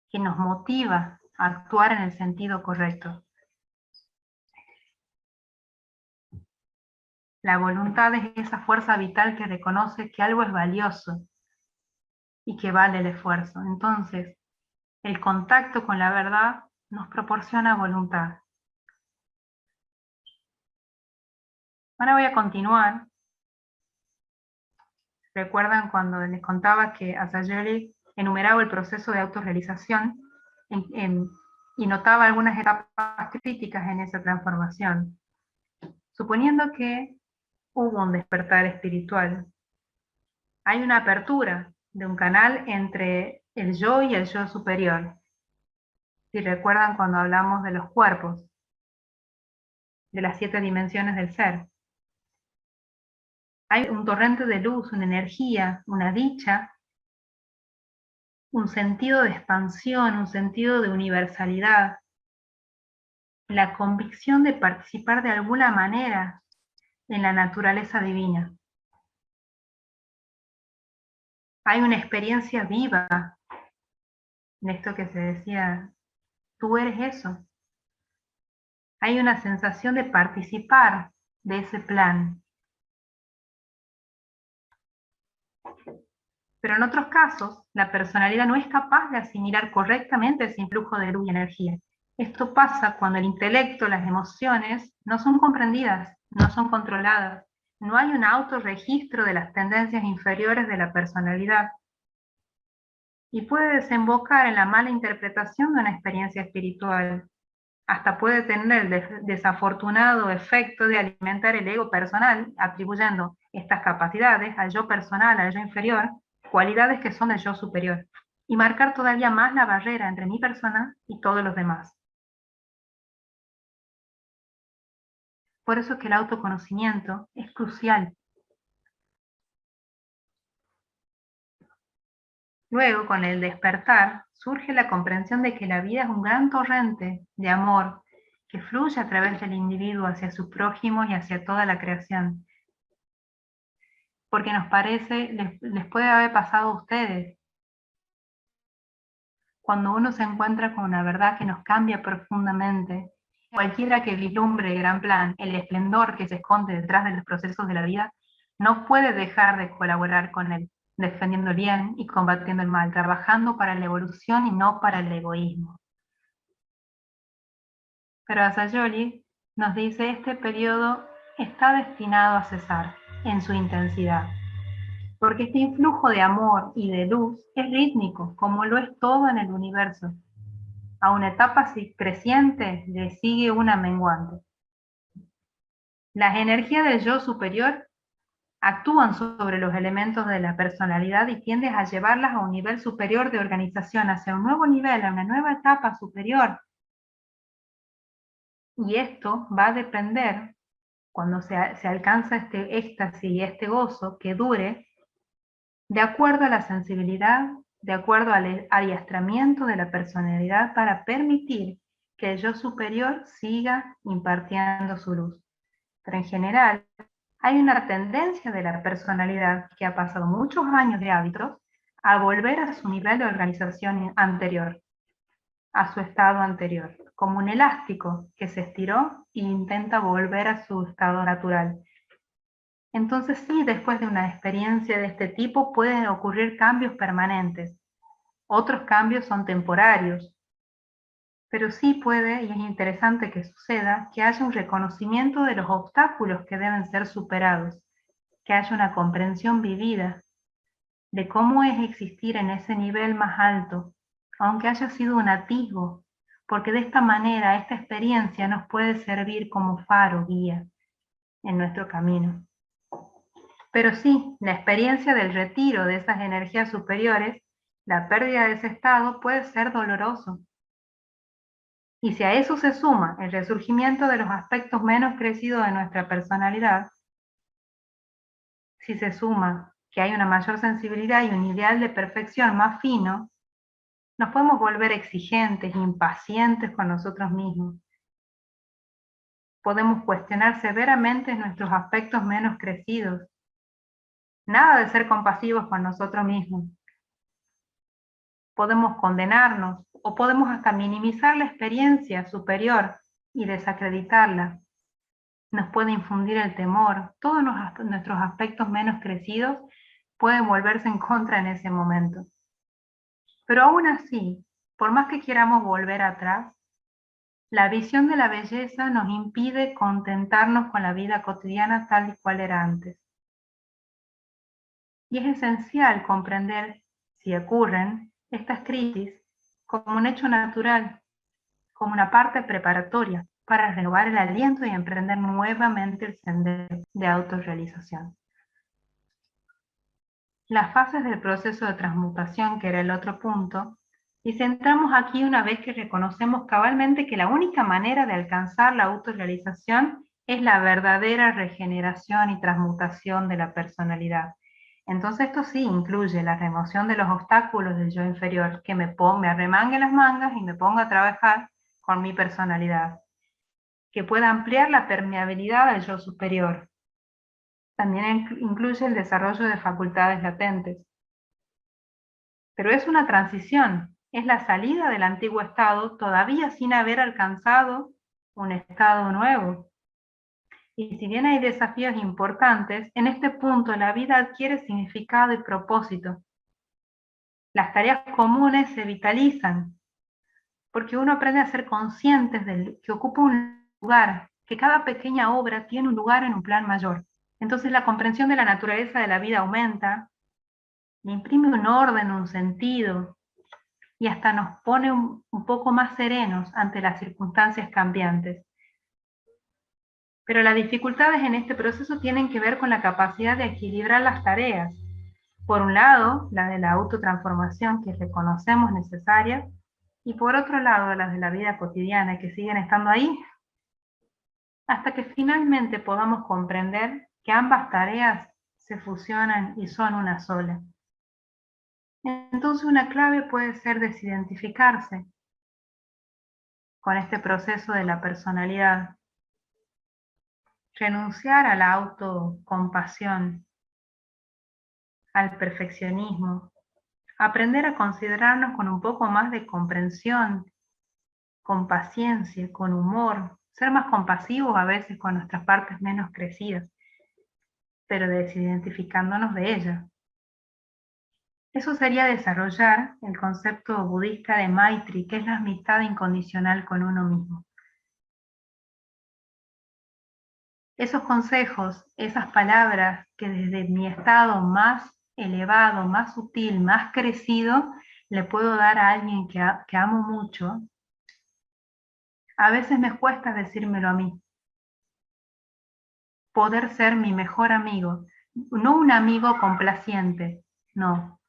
que nos motiva a actuar en el sentido correcto. La voluntad es esa fuerza vital que reconoce que algo es valioso y que vale el esfuerzo. Entonces, el contacto con la verdad nos proporciona voluntad. Ahora voy a continuar. ¿Recuerdan cuando les contaba que Asayeri enumeraba el proceso de autorrealización y notaba algunas etapas críticas en esa transformación? Suponiendo que hubo un despertar espiritual, hay una apertura de un canal entre el yo y el yo superior. Si recuerdan cuando hablamos de los cuerpos, de las 7 dimensiones del ser. Hay un torrente de luz, una energía, una dicha, un sentido de expansión, un sentido de universalidad, la convicción de participar de alguna manera en la naturaleza divina. Hay una experiencia viva en esto que se decía, tú eres eso. Hay una sensación de participar de ese plan. Pero en otros casos, la personalidad no es capaz de asimilar correctamente ese influjo de luz y energía. Esto pasa cuando el intelecto, las emociones, no son comprendidas, no son controladas. No hay un autorregistro de las tendencias inferiores de la personalidad y puede desembocar en la mala interpretación de una experiencia espiritual. Hasta puede tener el desafortunado efecto de alimentar el ego personal, atribuyendo estas capacidades al yo personal, al yo inferior, cualidades que son del yo superior, y marcar todavía más la barrera entre mi persona y todos los demás. Por eso es que el autoconocimiento es crucial. Luego, con el despertar, surge la comprensión de que la vida es un gran torrente de amor que fluye a través del individuo hacia sus prójimos y hacia toda la creación. Porque nos parece, les puede haber pasado a ustedes, cuando uno se encuentra con una verdad que nos cambia profundamente, cualquiera que vislumbre el gran plan, el esplendor que se esconde detrás de los procesos de la vida, no puede dejar de colaborar con él, defendiendo el bien y combatiendo el mal, trabajando para la evolución y no para el egoísmo. Pero Asayoli nos dice, este periodo está destinado a cesar en su intensidad, porque este influjo de amor y de luz es rítmico, como lo es todo en el universo. A una etapa creciente le sigue una menguante. Las energías del yo superior actúan sobre los elementos de la personalidad y tienden a llevarlas a un nivel superior de organización, hacia un nuevo nivel, a una nueva etapa superior. Y esto va a depender, cuando se alcanza este éxtasis y este gozo, que dure, de acuerdo a la sensibilidad, de acuerdo al adiestramiento de la personalidad para permitir que el yo superior siga impartiendo su luz. Pero en general, hay una tendencia de la personalidad que ha pasado muchos años de hábitos a volver a su nivel de organización anterior, a su estado anterior, como un elástico que se estiró e intenta volver a su estado natural. Entonces sí, después de una experiencia de este tipo pueden ocurrir cambios permanentes. Otros cambios son temporarios, pero sí puede, y es interesante que suceda, que haya un reconocimiento de los obstáculos que deben ser superados, que haya una comprensión vivida de cómo es existir en ese nivel más alto, aunque haya sido un atisbo, porque de esta manera esta experiencia nos puede servir como faro guía en nuestro camino. Pero sí, la experiencia del retiro de esas energías superiores, la pérdida de ese estado puede ser doloroso. Y si a eso se suma el resurgimiento de los aspectos menos crecidos de nuestra personalidad, si se suma que hay una mayor sensibilidad y un ideal de perfección más fino, nos podemos volver exigentes, impacientes con nosotros mismos. Podemos cuestionar severamente nuestros aspectos menos crecidos. Nada de ser compasivos con nosotros mismos. Podemos condenarnos o podemos hasta minimizar la experiencia superior y desacreditarla. Nos puede infundir el temor. Todos nuestros aspectos menos crecidos pueden volverse en contra en ese momento. Pero aún así, por más que queramos volver atrás, la visión de la belleza nos impide contentarnos con la vida cotidiana tal y cual era antes. Y es esencial comprender, si ocurren, estas crisis como un hecho natural, como una parte preparatoria para renovar el aliento y emprender nuevamente el sendero de autorrealización. Las fases del proceso de transmutación, que era el otro punto, y centramos aquí una vez que reconocemos cabalmente que la única manera de alcanzar la autorrealización es la verdadera regeneración y transmutación de la personalidad. Entonces esto sí incluye la remoción de los obstáculos del yo inferior, que me arremangue las mangas y me ponga a trabajar con mi personalidad, que pueda ampliar la permeabilidad del yo superior. También incluye el desarrollo de facultades latentes. Pero es una transición, es la salida del antiguo estado todavía sin haber alcanzado un estado nuevo. Y si bien hay desafíos importantes, en este punto la vida adquiere significado y propósito. Las tareas comunes se vitalizan, porque uno aprende a ser conscientes de que ocupa un lugar, que cada pequeña obra tiene un lugar en un plan mayor. Entonces la comprensión de la naturaleza de la vida aumenta, le imprime un orden, un sentido, y hasta nos pone un poco más serenos ante las circunstancias cambiantes. Pero las dificultades en este proceso tienen que ver con la capacidad de equilibrar las tareas. Por un lado, la de la autotransformación que reconocemos necesaria, y por otro lado, las de la vida cotidiana que siguen estando ahí, hasta que finalmente podamos comprender que ambas tareas se fusionan y son una sola. Entonces una clave puede ser desidentificarse con este proceso de la personalidad, renunciar a la autocompasión, al perfeccionismo, aprender a considerarnos con un poco más de comprensión, con paciencia, con humor, ser más compasivos a veces con nuestras partes menos crecidas, pero desidentificándonos de ellas. Eso sería desarrollar el concepto budista de Maitri, que es la amistad incondicional con uno mismo. Esos consejos, esas palabras que desde mi estado más elevado, más sutil, más crecido, le puedo dar a alguien que amo mucho, a veces me cuesta decírmelo a mí. Poder ser mi mejor amigo, no un amigo complaciente, no,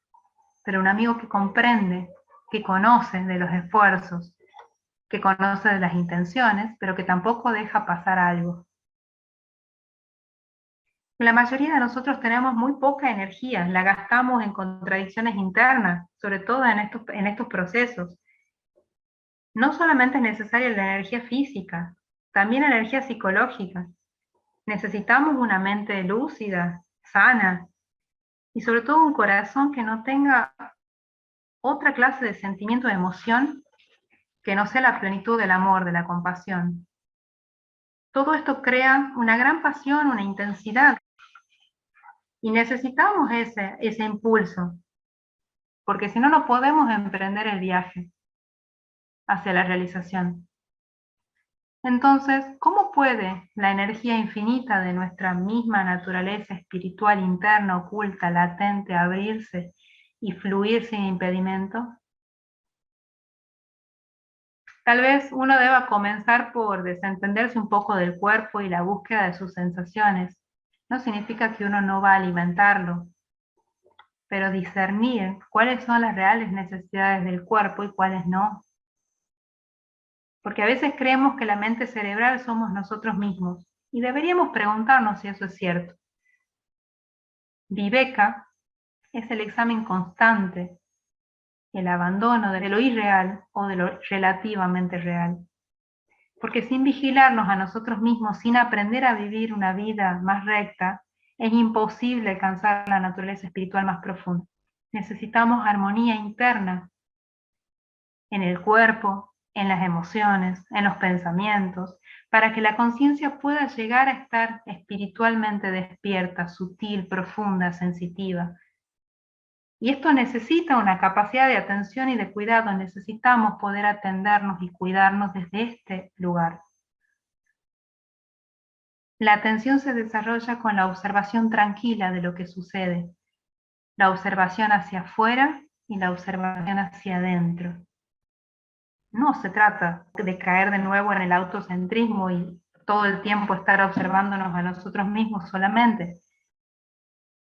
pero un amigo que comprende, que conoce de los esfuerzos, que conoce de las intenciones, pero que tampoco deja pasar algo. La mayoría de nosotros tenemos muy poca energía, la gastamos en contradicciones internas, sobre todo en estos procesos. No solamente es necesaria la energía física, también la energía psicológica. Necesitamos una mente lúcida, sana, y sobre todo un corazón que no tenga otra clase de sentimiento, de emoción, que no sea la plenitud del amor, de la compasión. Todo esto crea una gran pasión, una intensidad, y necesitamos ese impulso, porque si no, no podemos emprender el viaje hacia la realización. Entonces, ¿cómo puede la energía infinita de nuestra misma naturaleza espiritual interna, oculta, latente, abrirse y fluir sin impedimento? Tal vez uno deba comenzar por desentenderse un poco del cuerpo y la búsqueda de sus sensaciones. No significa que uno no va a alimentarlo, pero discernir cuáles son las reales necesidades del cuerpo y cuáles no. Porque a veces creemos que la mente cerebral somos nosotros mismos, y deberíamos preguntarnos si eso es cierto. Viveka es el examen constante, el abandono de lo irreal o de lo relativamente real. Porque sin vigilarnos a nosotros mismos, sin aprender a vivir una vida más recta, es imposible alcanzar la naturaleza espiritual más profunda. Necesitamos armonía interna en el cuerpo, en las emociones, en los pensamientos, para que la conciencia pueda llegar a estar espiritualmente despierta, sutil, profunda, sensitiva. Y esto necesita una capacidad de atención y de cuidado. Necesitamos poder atendernos y cuidarnos desde este lugar. La atención se desarrolla con la observación tranquila de lo que sucede, la observación hacia afuera y la observación hacia adentro. No se trata de caer de nuevo en el autocentrismo y todo el tiempo estar observándonos a nosotros mismos solamente.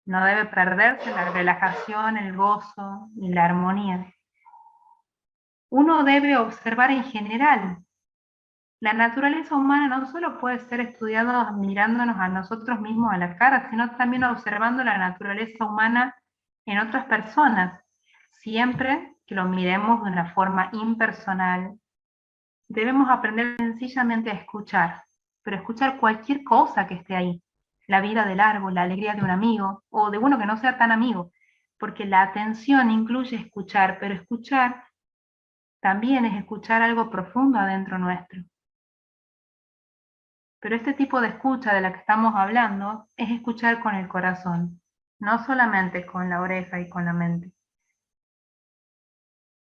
No debe perderse la relajación, el gozo y la armonía. Uno debe observar en general. La naturaleza humana no solo puede ser estudiada mirándonos a nosotros mismos a la cara, sino también observando la naturaleza humana en otras personas, siempre que lo miremos de una forma impersonal. Debemos aprender sencillamente a escuchar, pero escuchar cualquier cosa que esté ahí, la vida del árbol, la alegría de un amigo, o de uno que no sea tan amigo, porque la atención incluye escuchar, pero escuchar también es escuchar algo profundo adentro nuestro. Pero este tipo de escucha de la que estamos hablando es escuchar con el corazón, no solamente con la oreja y con la mente.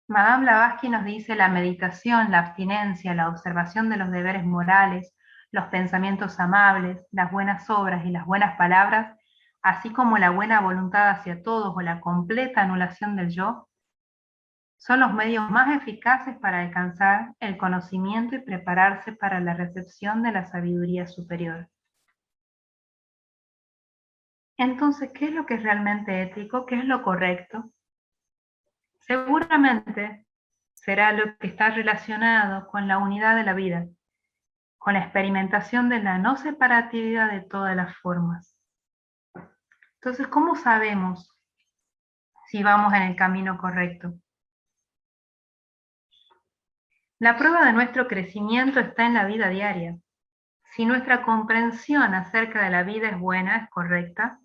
Madame Blavatsky nos dice la meditación, la abstinencia, la observación de los deberes morales, los pensamientos amables, las buenas obras y las buenas palabras, así como la buena voluntad hacia todos o la completa anulación del yo, son los medios más eficaces para alcanzar el conocimiento y prepararse para la recepción de la sabiduría superior. Entonces, ¿qué es lo que es realmente ético? ¿Qué es lo correcto? Seguramente será lo que está relacionado con la unidad de la vida, con la experimentación de la no separatividad de todas las formas. Entonces, ¿cómo sabemos si vamos en el camino correcto? La prueba de nuestro crecimiento está en la vida diaria. Si nuestra comprensión acerca de la vida es buena, es correcta,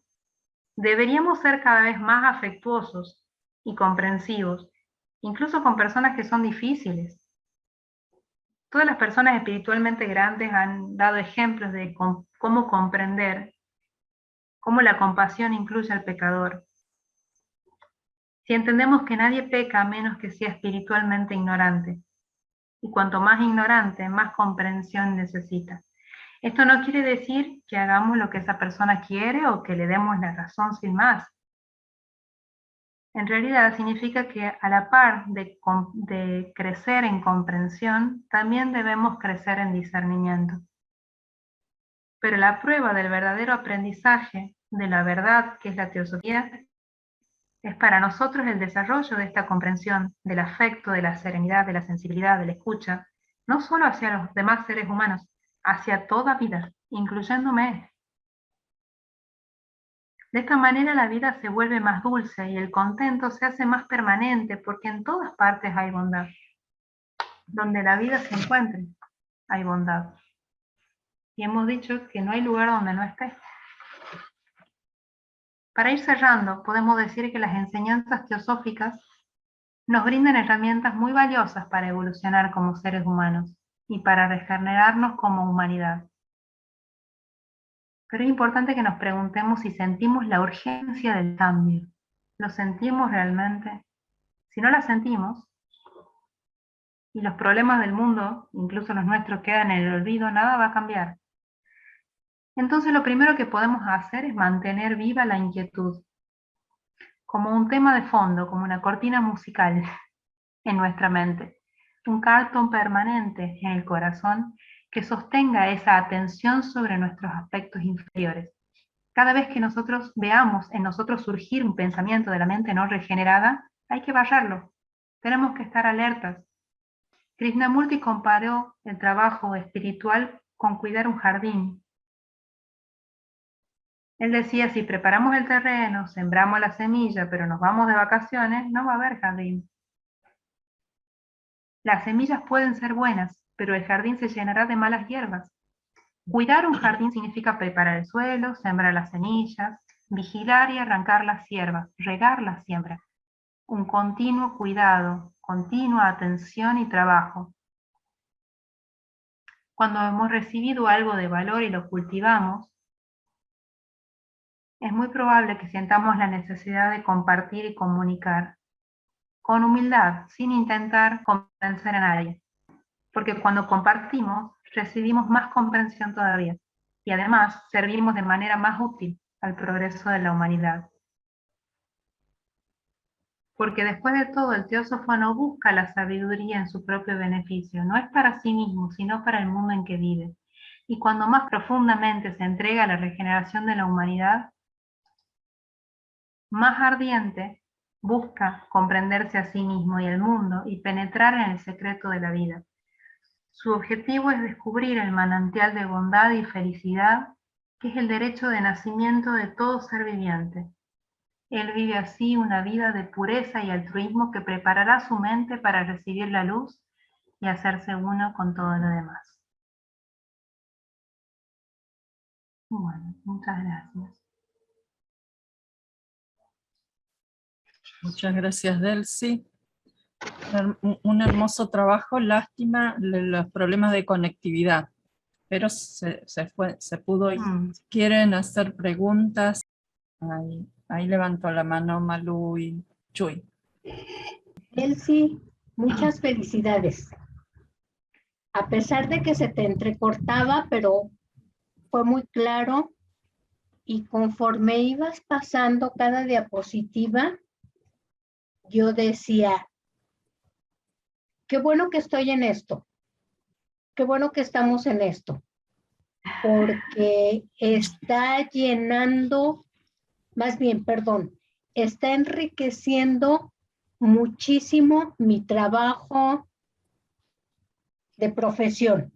deberíamos ser cada vez más afectuosos y comprensivos, incluso con personas que son difíciles. Todas las personas espiritualmente grandes han dado ejemplos de cómo comprender, cómo la compasión incluye al pecador. Si entendemos que nadie peca a menos que sea espiritualmente ignorante, y cuanto más ignorante, más comprensión necesita. Esto no quiere decir que hagamos lo que esa persona quiere o que le demos la razón sin más. En realidad significa que a la par de crecer en comprensión, también debemos crecer en discernimiento. Pero la prueba del verdadero aprendizaje de la verdad, que es la teosofía, es para nosotros el desarrollo de esta comprensión, del afecto, de la serenidad, de la sensibilidad, de la escucha, no solo hacia los demás seres humanos, hacia toda vida, incluyéndome. De esta manera la vida se vuelve más dulce y el contento se hace más permanente porque en todas partes hay bondad. Donde la vida se encuentre, hay bondad. Y hemos dicho que no hay lugar donde no esté. Para ir cerrando, podemos decir que las enseñanzas teosóficas nos brindan herramientas muy valiosas para evolucionar como seres humanos y para regenerarnos como humanidad. Pero es importante que nos preguntemos si sentimos la urgencia del cambio. ¿Lo sentimos realmente? Si no la sentimos, y los problemas del mundo, incluso los nuestros, quedan en el olvido, nada va a cambiar. Entonces lo primero que podemos hacer es mantener viva la inquietud, como un tema de fondo, como una cortina musical en nuestra mente, un cartón permanente en el corazón que sostenga esa atención sobre nuestros aspectos inferiores. Cada vez que nosotros veamos en nosotros surgir un pensamiento de la mente no regenerada, hay que barrarlo. Tenemos que estar alertas. Krishnamurti comparó el trabajo espiritual con cuidar un jardín. Él decía, si preparamos el terreno, sembramos la semilla, pero nos vamos de vacaciones, no va a haber jardín. Las semillas pueden ser buenas, pero el jardín se llenará de malas hierbas. Cuidar un jardín significa preparar el suelo, sembrar las semillas, vigilar y arrancar las hierbas, regar la siembra. Un continuo cuidado, continua atención y trabajo. Cuando hemos recibido algo de valor y lo cultivamos, es muy probable que sintamos la necesidad de compartir y comunicar, con humildad, sin intentar convencer a nadie. Porque cuando compartimos, recibimos más comprensión todavía, y además servimos de manera más útil al progreso de la humanidad. Porque después de todo, el teósofo no busca la sabiduría en su propio beneficio, no es para sí mismo, sino para el mundo en que vive. Y cuando más profundamente se entrega a la regeneración de la humanidad, más ardiente busca comprenderse a sí mismo y el mundo y penetrar en el secreto de la vida. Su objetivo es descubrir el manantial de bondad y felicidad que es el derecho de nacimiento de todo ser viviente. Él vive así una vida de pureza y altruismo que preparará su mente para recibir la luz y hacerse uno con todo lo demás. Bueno, muchas gracias. Muchas gracias, Delcy. Un hermoso trabajo, lástima los problemas de conectividad, pero se pudo ir. Si quieren hacer preguntas, ahí levantó la mano Malu y Chuy. Delcy, Muchas felicidades. A pesar de que se te entrecortaba, pero fue muy claro y conforme ibas pasando cada diapositiva, yo decía, qué bueno que estoy en esto, qué bueno que estamos en esto, porque está llenando, más bien, perdón, está enriqueciendo muchísimo mi trabajo de profesión.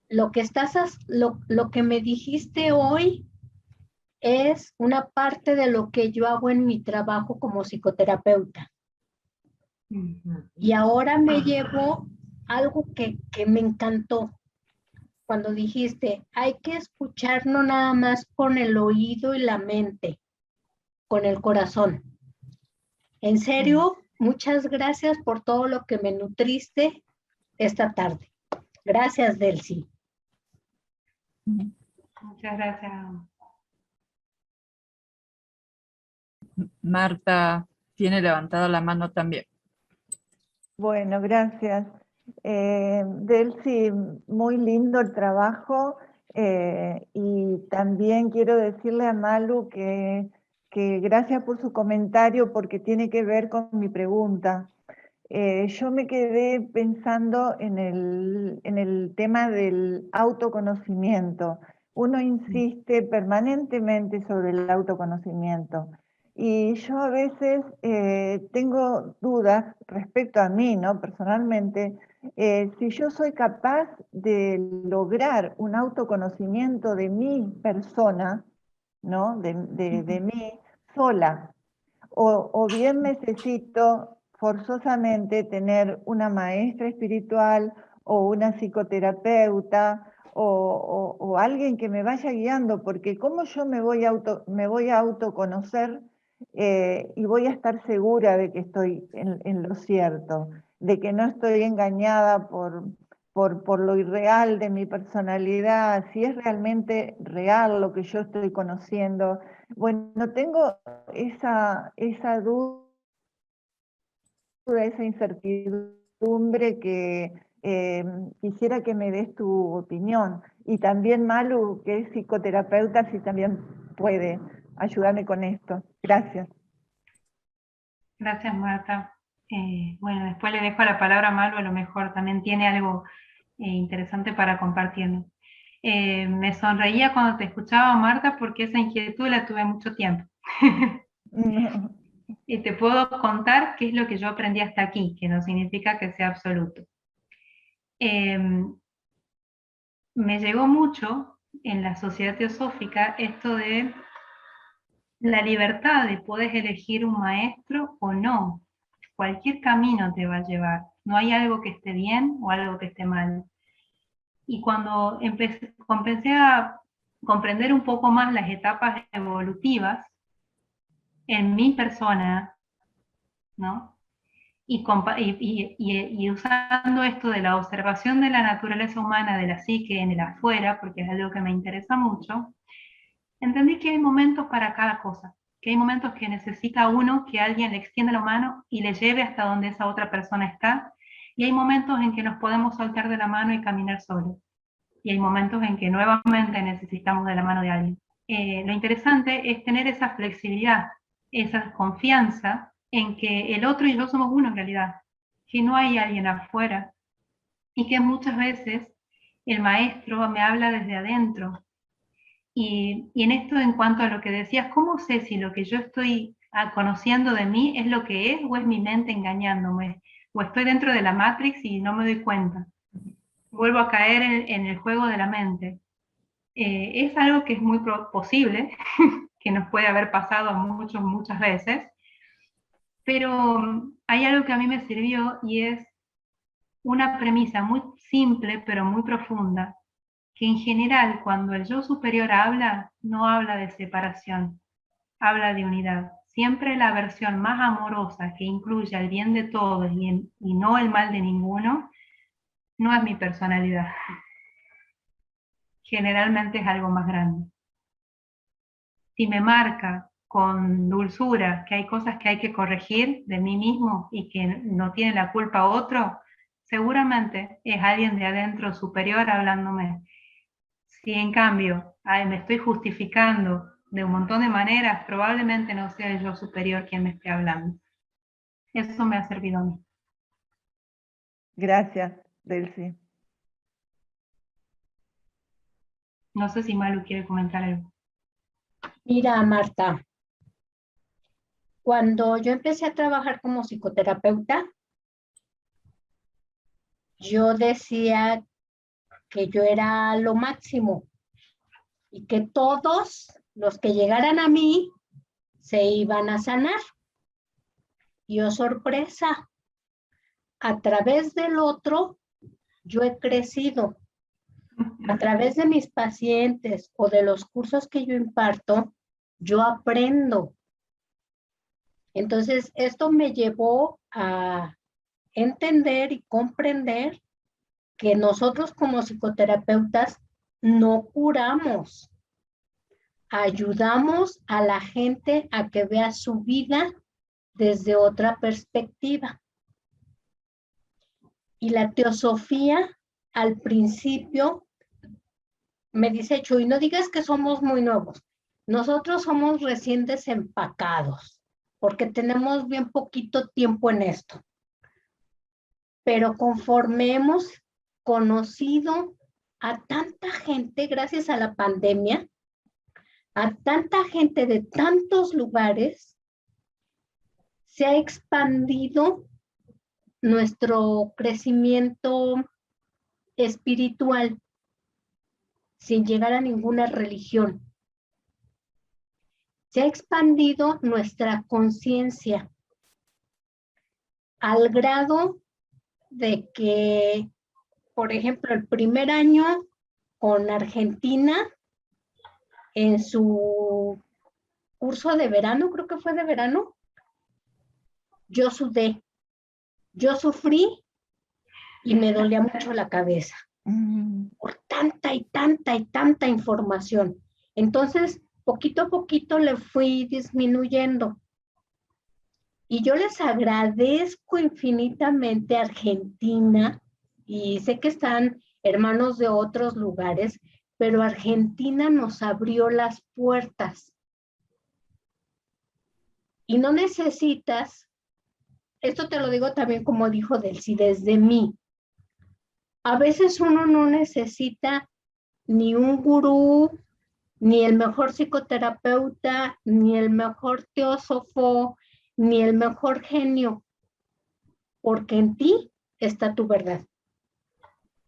Lo que me dijiste hoy es una parte de lo que yo hago en mi trabajo como psicoterapeuta. Y ahora me llevo algo que me encantó. Cuando dijiste, hay que escuchar no nada más con el oído y la mente, con el corazón. En serio, muchas gracias por todo lo que me nutriste esta tarde. Gracias, Delcy. Muchas gracias. Marta tiene levantada la mano también. Bueno, gracias. Delcy, muy lindo el trabajo y también quiero decirle a Malu que gracias por su comentario porque tiene que ver con mi pregunta. Yo me quedé pensando en el tema del autoconocimiento. Uno insiste permanentemente sobre el autoconocimiento. Y yo a veces tengo dudas respecto a mí, ¿no? Personalmente, si yo soy capaz de lograr un autoconocimiento de mi persona, ¿no? De mí sola, o bien necesito forzosamente tener una maestra espiritual o una psicoterapeuta o alguien que me vaya guiando, porque ¿cómo yo me voy a autoconocer y voy a estar segura de que estoy en lo cierto, de que no estoy engañada por lo irreal de mi personalidad, si es realmente real lo que yo estoy conociendo? Bueno, tengo esa duda, esa incertidumbre que quisiera que me des tu opinión. Y también Malu, que es psicoterapeuta, si también puede ayudarme con esto. Gracias. Gracias, Marta. Bueno, después le dejo la palabra a Malu, a lo mejor también tiene algo interesante para compartirnos. Me sonreía cuando te escuchaba, Marta, porque esa inquietud la tuve mucho tiempo. Y te puedo contar qué es lo que yo aprendí hasta aquí, que no significa que sea absoluto. Me llegó mucho en la sociedad teosófica esto de la libertad de poder elegir un maestro o no. Cualquier camino te va a llevar. No hay algo que esté bien o algo que esté mal. Y cuando comencé a comprender un poco más las etapas evolutivas en mi persona, ¿no? Y usando esto de la observación de la naturaleza humana, de la psique en el afuera, porque es algo que me interesa mucho, entendí que hay momentos para cada cosa, que hay momentos que necesita uno que alguien le extienda la mano y le lleve hasta donde esa otra persona está, y hay momentos en que nos podemos soltar de la mano y caminar solos, y hay momentos en que nuevamente necesitamos de la mano de alguien. Lo interesante es tener esa flexibilidad, esa confianza en que el otro y yo somos uno en realidad, que no hay alguien afuera, y que muchas veces el maestro me habla desde adentro. Y en esto, en cuanto a lo que decías, ¿cómo sé si lo que yo estoy conociendo de mí es lo que es o es mi mente engañándome? ¿O estoy dentro de la Matrix y no me doy cuenta? Vuelvo a caer en el juego de la mente. Es algo que es muy posible, que nos puede haber pasado muchas veces, pero hay algo que a mí me sirvió y es una premisa muy simple pero muy profunda, que en general cuando el yo superior habla, no habla de separación, habla de unidad. Siempre la versión más amorosa que incluya el bien de todos y no el mal de ninguno, no es mi personalidad. Generalmente es algo más grande. Si me marca con dulzura, que hay cosas que hay que corregir de mí mismo y que no tiene la culpa otro, seguramente es alguien de adentro superior hablándome. Si en cambio me estoy justificando de un montón de maneras, probablemente no sea el yo superior quien me esté hablando. Eso me ha servido a mí. Gracias, Delcy. No sé si Malu quiere comentar algo. Mira, Marta, cuando yo empecé a trabajar como psicoterapeuta, yo decía que yo era lo máximo y que todos los que llegaran a mí se iban a sanar. Y oh sorpresa, a través del otro yo he crecido. A través de mis pacientes o de los cursos que yo imparto, yo aprendo. Entonces, esto me llevó a entender y comprender que nosotros como psicoterapeutas no curamos, ayudamos a la gente a que vea su vida desde otra perspectiva. Y la teosofía, al principio, me dice Chuy, no digas que somos muy nuevos. Nosotros somos recién desempacados, porque tenemos bien poquito tiempo en esto. Pero conforme hemos conocido a tanta gente, gracias a la pandemia, a tanta gente de tantos lugares, se ha expandido nuestro crecimiento espiritual sin llegar a ninguna religión. Se ha expandido nuestra conciencia al grado de que, por ejemplo, el primer año con Argentina, en su curso de verano, creo que fue de verano, yo sudé, yo sufrí y me dolía mucho la cabeza por tanta y tanta y tanta información. Entonces, poquito a poquito le fui disminuyendo. Y yo les agradezco infinitamente a Argentina, y sé que están hermanos de otros lugares, pero Argentina nos abrió las puertas. Y no necesitas, esto te lo digo también como dijo Delcy, desde mí. A veces uno no necesita ni un gurú, ni el mejor psicoterapeuta, ni el mejor teósofo, ni el mejor genio, porque en ti está tu verdad.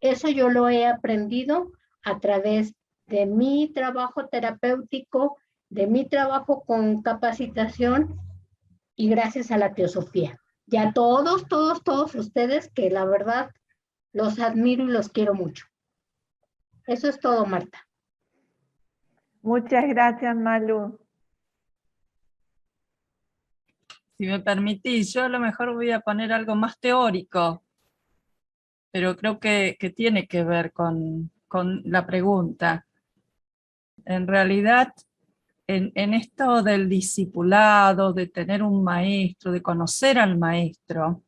Eso yo lo he aprendido a través de mi trabajo terapéutico, de mi trabajo con capacitación y gracias a la teosofía. Y a todos ustedes que la verdad los admiro y los quiero mucho. Eso es todo, Marta. Muchas gracias, Malu. Si me permitís, yo a lo mejor voy a poner algo más teórico, pero creo que tiene que ver con la pregunta. En realidad, en esto del discipulado, de tener un maestro, de conocer al maestro,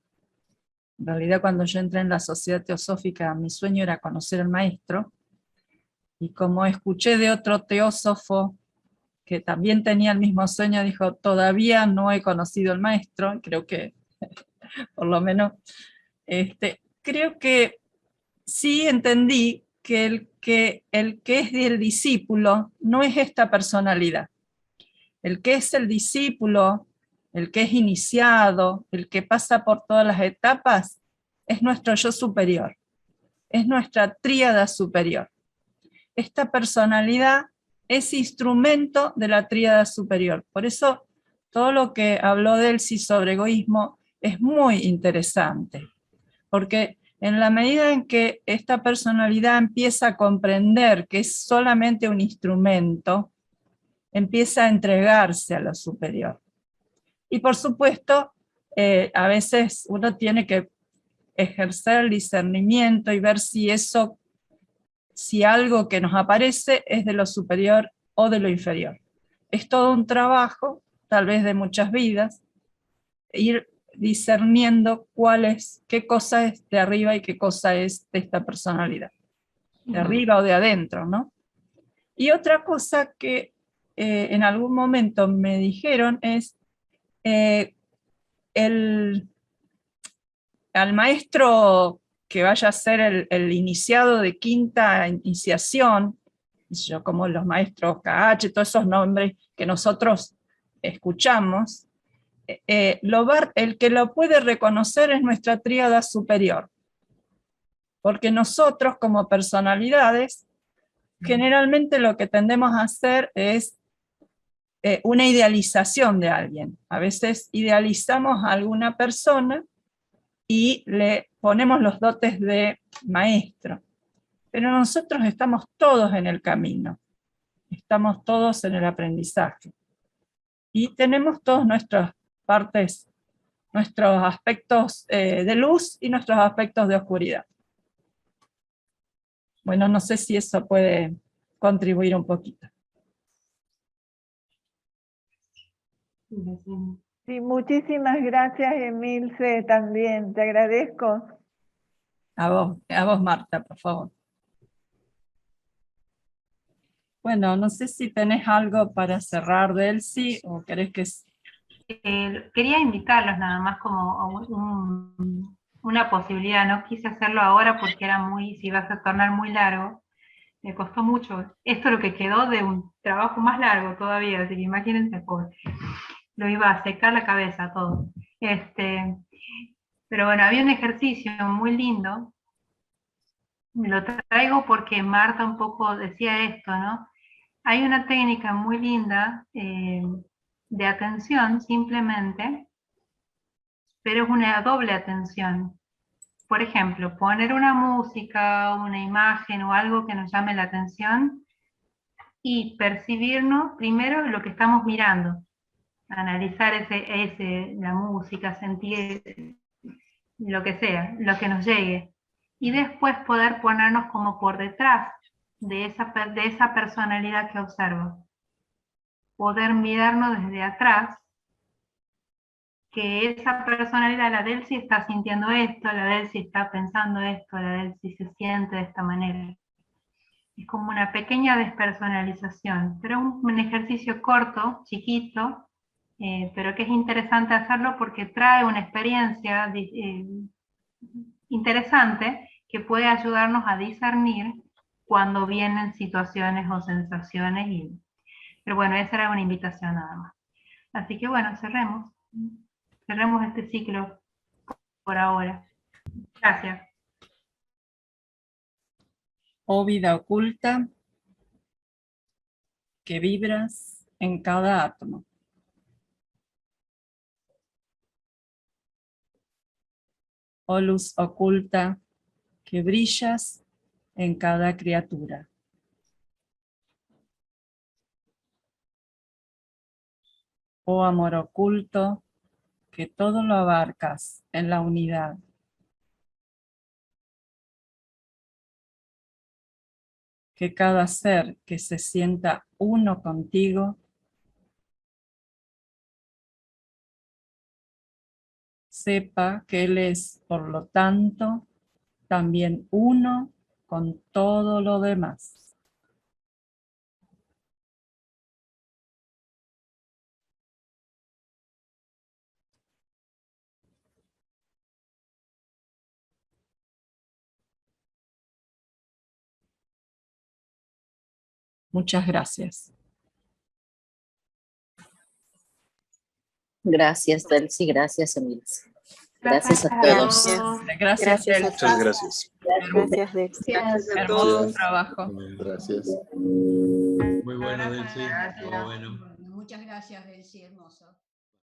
en realidad cuando yo entré en la Sociedad Teosófica, mi sueño era conocer al maestro, y como escuché de otro teósofo que también tenía el mismo sueño, dijo, todavía no he conocido al maestro, creo que, por lo menos, creo que sí entendí que el que es del discípulo no es esta personalidad. El que es el discípulo, el que es iniciado, el que pasa por todas las etapas, es nuestro yo superior, es nuestra tríada superior. Esta personalidad es instrumento de la tríada superior. Por eso todo lo que habló Delcy sobre egoísmo es muy interesante, porque en la medida en que esta personalidad empieza a comprender que es solamente un instrumento, empieza a entregarse a lo superior. Y por supuesto, a veces uno tiene que ejercer el discernimiento y ver si algo que nos aparece es de lo superior o de lo inferior. Es todo un trabajo tal vez de muchas vidas, ir discerniendo qué cosa es de arriba y qué cosa es de esta personalidad, de arriba o de adentro, ¿no? Y otra cosa que en algún momento me dijeron es, al maestro que vaya a ser el iniciado de quinta iniciación, yo como los maestros KH, todos esos nombres que nosotros escuchamos, el que lo puede reconocer es nuestra tríada superior. Porque nosotros como personalidades, generalmente lo que tendemos a hacer es una idealización de alguien. A veces idealizamos a alguna persona y le ponemos los dotes de maestro. Pero nosotros estamos todos en el camino. Estamos todos en el aprendizaje. Y tenemos todas nuestras partes, nuestros aspectos de luz y nuestros aspectos de oscuridad. Bueno, no sé si eso puede contribuir un poquito. Sí, muchísimas gracias, Emilce, también, te agradezco. A vos, Marta, por favor. Bueno, no sé si tenés algo para cerrar, Delcy, o querés que... Quería invitarlos nada más como una posibilidad. No quise hacerlo ahora porque se iba a tornar muy largo. Me costó mucho. Esto es lo que quedó de un trabajo más largo todavía, así que imagínense, pobre. Lo iba a secar la cabeza todo. Pero bueno, había un ejercicio muy lindo. Lo traigo porque Marta un poco decía esto, ¿no? Hay una técnica muy linda de atención simplemente, pero es una doble atención. Por ejemplo, poner una música, una imagen o algo que nos llame la atención y percibirnos primero lo que estamos mirando, analizar la música, sentir lo que sea, lo que nos llegue, y después poder ponernos como por detrás de esa personalidad que observo. Poder mirarnos desde atrás, que esa personalidad, la Delcy está sintiendo esto, la Delcy está pensando esto, la Delcy se siente de esta manera. Es como una pequeña despersonalización, pero un ejercicio corto, chiquito, pero que es interesante hacerlo porque trae una experiencia interesante que puede ayudarnos a discernir cuando vienen situaciones o sensaciones. Pero bueno, esa era una invitación nada más. Así que bueno, cerremos este ciclo por ahora. Gracias. Oh vida oculta, que vibras en cada átomo. Oh luz oculta, que brillas en cada criatura. Oh amor oculto, que todo lo abarcas en la unidad. Que cada ser que se sienta uno contigo sepa que él es, por lo tanto, también uno con todo lo demás. Muchas gracias. Gracias, Delcy. Gracias, Emilce. Gracias a todos. Gracias, Delcy. Muchas gracias. Gracias, Delcy. Gracias. Hermoso trabajo. Gracias. Muy bueno, Delcy. Muy bueno. Muchas gracias, Delcy, hermoso.